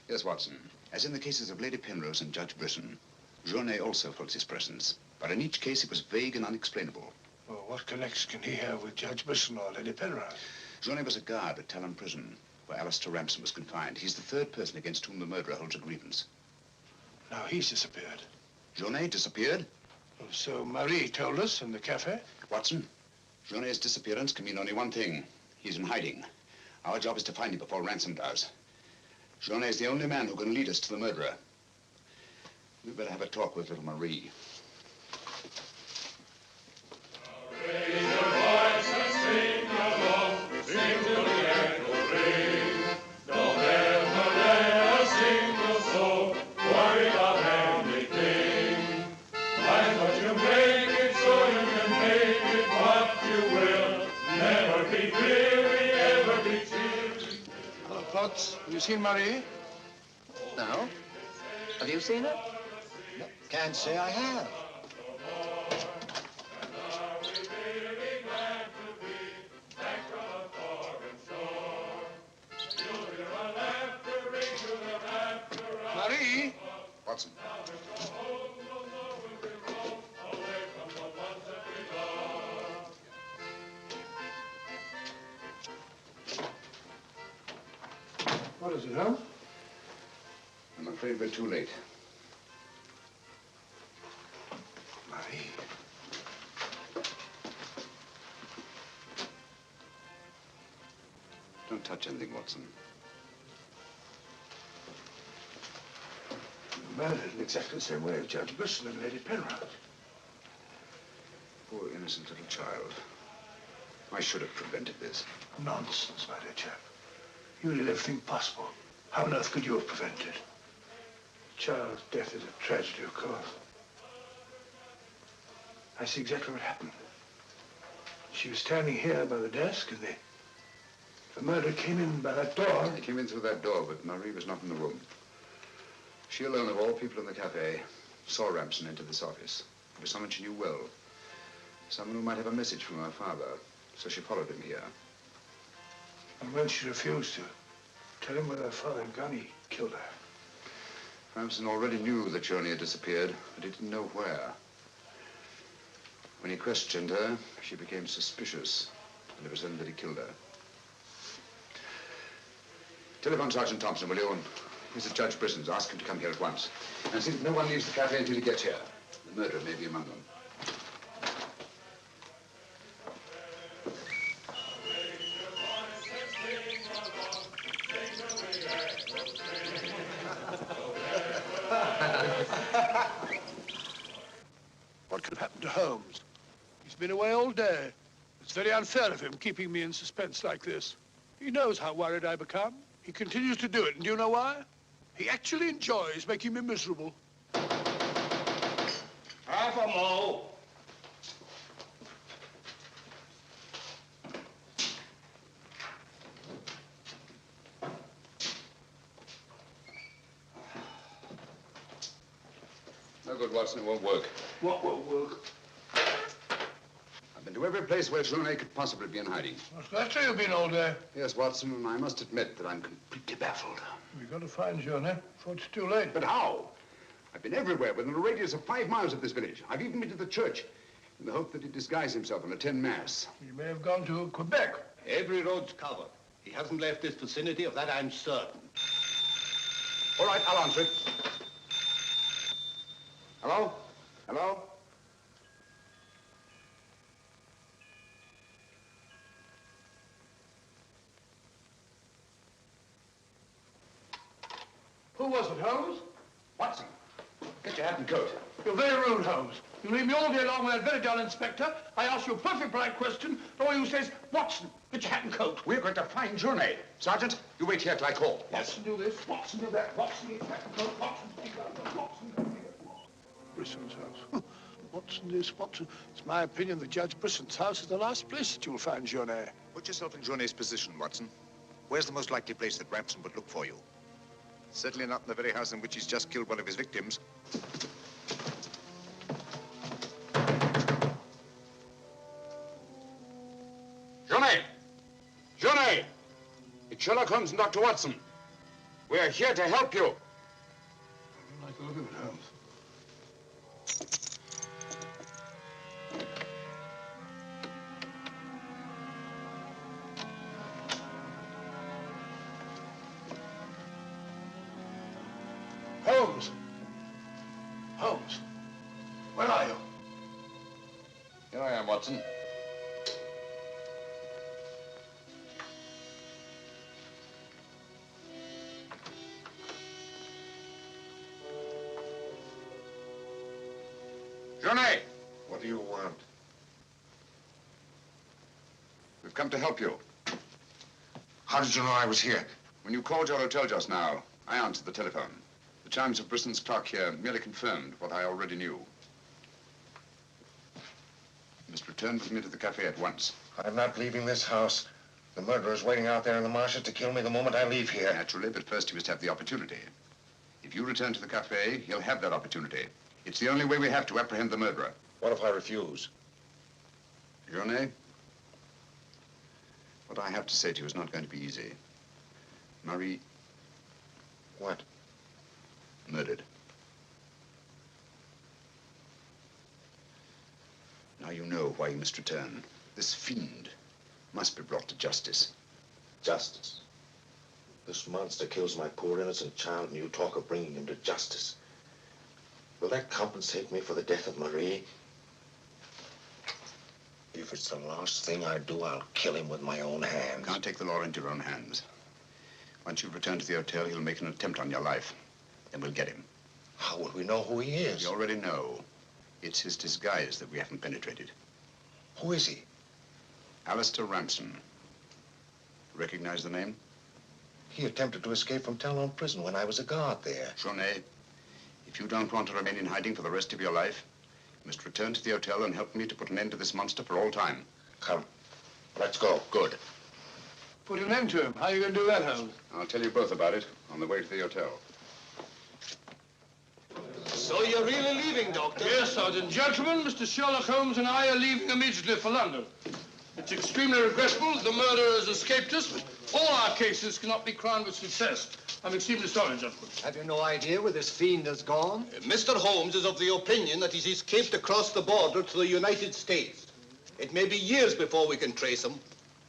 Yes, Watson. As in the cases of Lady Penrose and Judge Brisson, Journet also holds his presence. But in each case, it was vague and unexplainable. Well, what connection can he have with Judge Brisson or Lady Penrose? Journet was a guard at Talon Prison, where Alistair Ramsden was confined. He's the third person against whom the murderer holds a grievance. Now he's disappeared. Journet disappeared? Well, so Marie told us in the cafe. Watson, Journet's disappearance can mean only one thing. He's in hiding. Our job is to find him before Ransom does. Journet is the only man who can lead us to the murderer. We'd better have a talk with little Marie. Raise your voice and sing along, sing till the echo ring. Don't ever let a single soul worry about anything. Find what you make it so you can make it what you will. Never be weary, ever be cheery. Hello, Potts. Have you seen Marie? No. Have you seen her? No, can't say I have. Marie? Watson. What is it, Holmes? I'm afraid we're too late. Marie. Don't touch anything, Watson. Murdered in exactly the same way as Judge Brisson and Lady Penrose. Poor innocent little child. I should have prevented this. Nonsense, my dear chap. You did everything possible. How on earth could you have prevented it? The child's death is a tragedy, of course. I see exactly what happened. She was standing here by the desk, and the murderer came in by that door. He came in through that door, but Marie was not in the room. She alone, of all people in the cafe, saw Ramsden enter this office. It was someone she knew well. Someone who might have a message from her father. So she followed him here. And when she refused to tell him where her father had gone, he killed her. Ramsden already knew that Journey had disappeared, but he didn't know where. When he questioned her, she became suspicious, and it was then that he killed her. Telephone Sergeant Thompson, will you? Here's the Judge Brisson's. Ask him to come here at once. And see that no one leaves the cafe until he gets here. The murderer may be among them. What could have happened to Holmes? He's been away all day. It's very unfair of him keeping me in suspense like this. He knows how worried I become. He continues to do it, and do you know why? He actually enjoys making me miserable. Half a mo. No good, Watson. It won't work. What won't work? I've been to every place where Journey could possibly be in hiding. That's where you've been all day. Yes, Watson, and I must admit that I'm completely baffled. We've got to find Journey before it's too late. But how? I've been everywhere within a radius of 5 miles of this village. I've even been to the church. in the hope that he'd disguise himself and attend mass. He may have gone to Quebec. Every road's covered. He hasn't left this vicinity, of that I'm certain. All right, I'll answer it. Hello? Hello? Who was it, Holmes? Watson, get your hat and coat. You're very rude, Holmes. You leave me all day long with that very dull inspector. I ask you a perfect polite question, and all you say is, Watson, get your hat and coat. We're going to find Journey. Sergeant, you wait here till I call. Watson, do this. Watson, do that. Watson, get your hat and coat. Watson, take that. Watson, Brisson's house. Watson, this, Watson. It's my opinion that Judge Brisson's house is the last place that you'll find Journey. Put yourself in Journey's position, Watson. Where's the most likely place that Ramson would look for you? Certainly not in the very house in which he's just killed one of his victims. Journey! Journey! It's Sherlock Holmes and Dr. Watson. We're here to help you. I don't like the look of it, Holmes. Holmes! Holmes! Where are you? Here I am, Watson. Journey! What do you want? We've come to help you. How did you know I was here? When you called your hotel just now, I answered the telephone. The chimes of Brisson's clock here merely confirmed what I already knew. You must return with me to the cafe at once. I'm not leaving this house. The murderer's waiting out there in the marshes to kill me the moment I leave here. Naturally, but first he must have the opportunity. If you return to the cafe, he'll have that opportunity. It's the only way we have to apprehend the murderer. What if I refuse? Journey, what I have to say to you is not going to be easy. Marie... What? Murdered. Now you know why you must return. This fiend must be brought to justice. Justice? This monster kills my poor innocent child, and you talk of bringing him to justice. Will that compensate me for the death of Marie? If it's the last thing I do, I'll kill him with my own hands. You can't take the law into your own hands. Once you've returned to the hotel, he'll make an attempt on your life. Then we'll get him. How will we know who he is? We already know. It's his disguise that we haven't penetrated. Who is he? Alistair Ramson. Recognize the name? He attempted to escape from Talon prison when I was a guard there. Journey, if you don't want to remain in hiding for the rest of your life, you must return to the hotel and help me to put an end to this monster for all time. Come. Let's go. Good. Put an end to him. How are you going to do that, Holmes? I'll tell you both about it on the way to the hotel. So you're really leaving, Doctor? Yes, Sergeant. Gentlemen, Mr. Sherlock Holmes and I are leaving immediately for London. It's extremely regrettable that the murderer has escaped us, but all our cases cannot be crowned with success. I'm extremely sorry, gentlemen. Have you no idea where this fiend has gone? Mr. Holmes is of the opinion that he's escaped across the border to the United States. It may be years before we can trace him,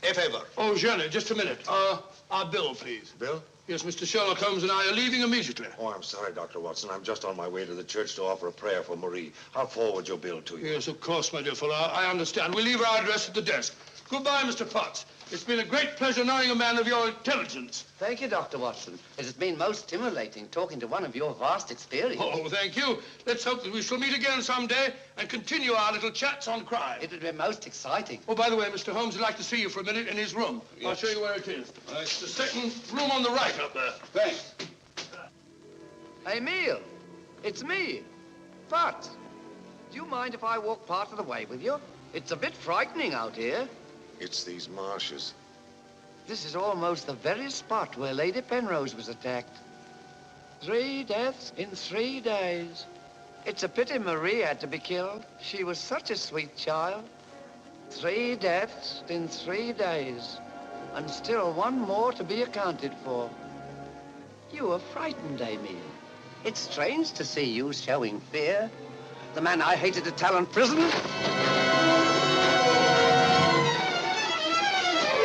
if ever. Oh, Jenny, just a minute. Our bill, please. Bill? Yes, Mr. Sherlock Holmes and I are leaving immediately. Oh, I'm sorry, Dr. Watson. I'm just on my way to the church to offer a prayer for Marie. I'll forward your bill to you. Yes, of course, my dear fellow. I understand. We'll leave our address at the desk. Goodbye, Mr. Potts. It's been a great pleasure knowing a man of your intelligence. Thank you, Dr. Watson. It has been most stimulating talking to one of your vast experience. Oh, thank you. Let's hope that we shall meet again someday and continue our little chats on crime. It would be most exciting. Oh, by the way, Mr. Holmes would like to see you for a minute in his room. Yes. I'll show you where it is. It's the second room on the right up there. Thanks. Emile, it's me, Pat. Do you mind if I walk part of the way with you? It's a bit frightening out here. It's these marshes. This is almost the very spot where Lady Penrose was attacked. 3 deaths in 3 days. It's a pity Marie had to be killed. She was such a sweet child. 3 deaths in 3 days. And still one more to be accounted for. You were frightened, Emile. It's strange to see you showing fear. The man I hated at Talon Prison?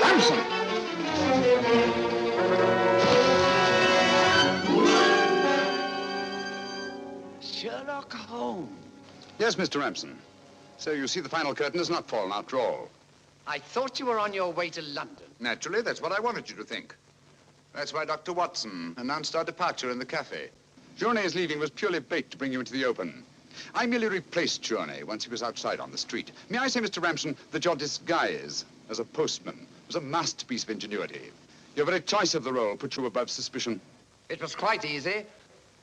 Ransom! Sherlock Holmes. Yes, Mr. Ramson. So you see the final curtain has not fallen after all. I thought you were on your way to London. Naturally, that's what I wanted you to think. That's why Dr. Watson announced our departure in the cafe. Journey's leaving was purely bait to bring you into the open. I merely replaced Journey once he was outside on the street. May I say, Mr. Ramson, that your disguise as a postman was a masterpiece of ingenuity. Your very choice of the role put you above suspicion. It was quite easy.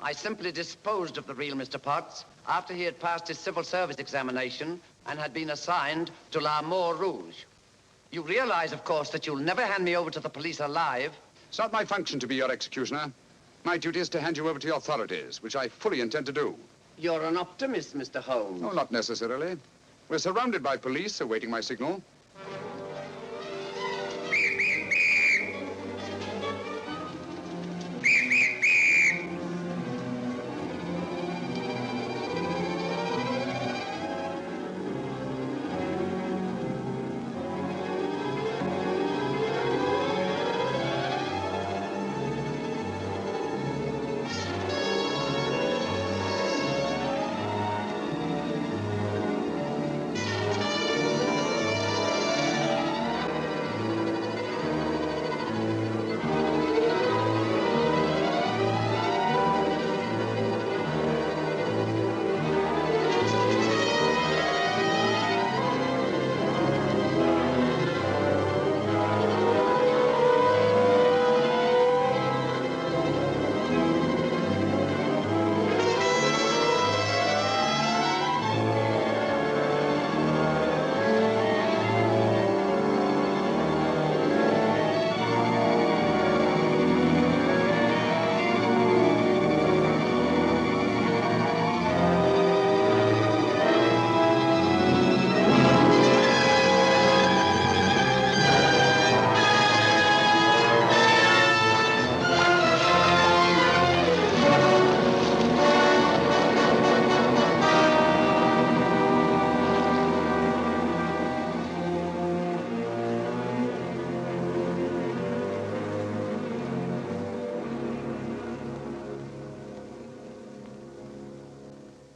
I simply disposed of the real Mr. Potts after he had passed his civil service examination and had been assigned to L'Amour Rouge. You realize, of course, that you'll never hand me over to the police alive. It's not my function to be your executioner. My duty is to hand you over to the authorities, which I fully intend to do. You're an optimist, Mr. Holmes. No, not necessarily. We're surrounded by police awaiting my signal.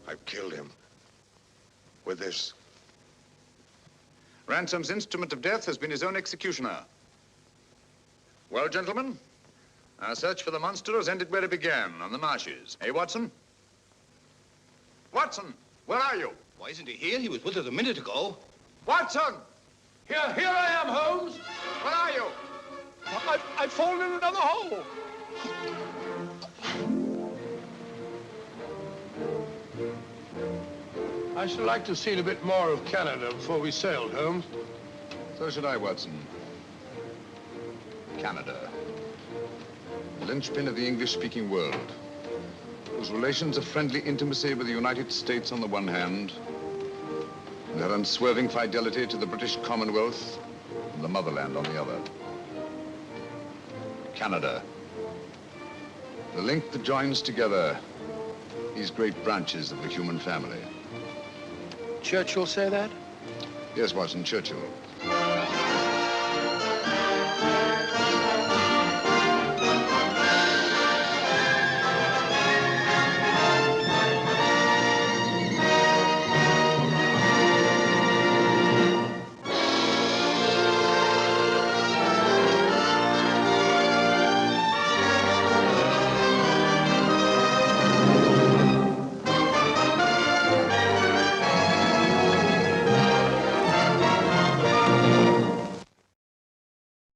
I've killed him. With this. Ransom's instrument of death has been his own executioner. Well, gentlemen, our search for the monster has ended where it began, on the marshes. Eh, Watson? Watson, where are you? Why isn't he here? He was with us a minute ago. Watson! Here I am, Holmes. Where are you? I've fallen in another hole. I should like to have seen a bit more of Canada before we sailed, Holmes. So should I, Watson. Canada. The linchpin of the English-speaking world, whose relations of friendly intimacy with the United States on the one hand, and their unswerving fidelity to the British Commonwealth and the motherland on the other. Canada. The link that joins together these great branches of the human family. Churchill say that? Yes, Watson, Churchill.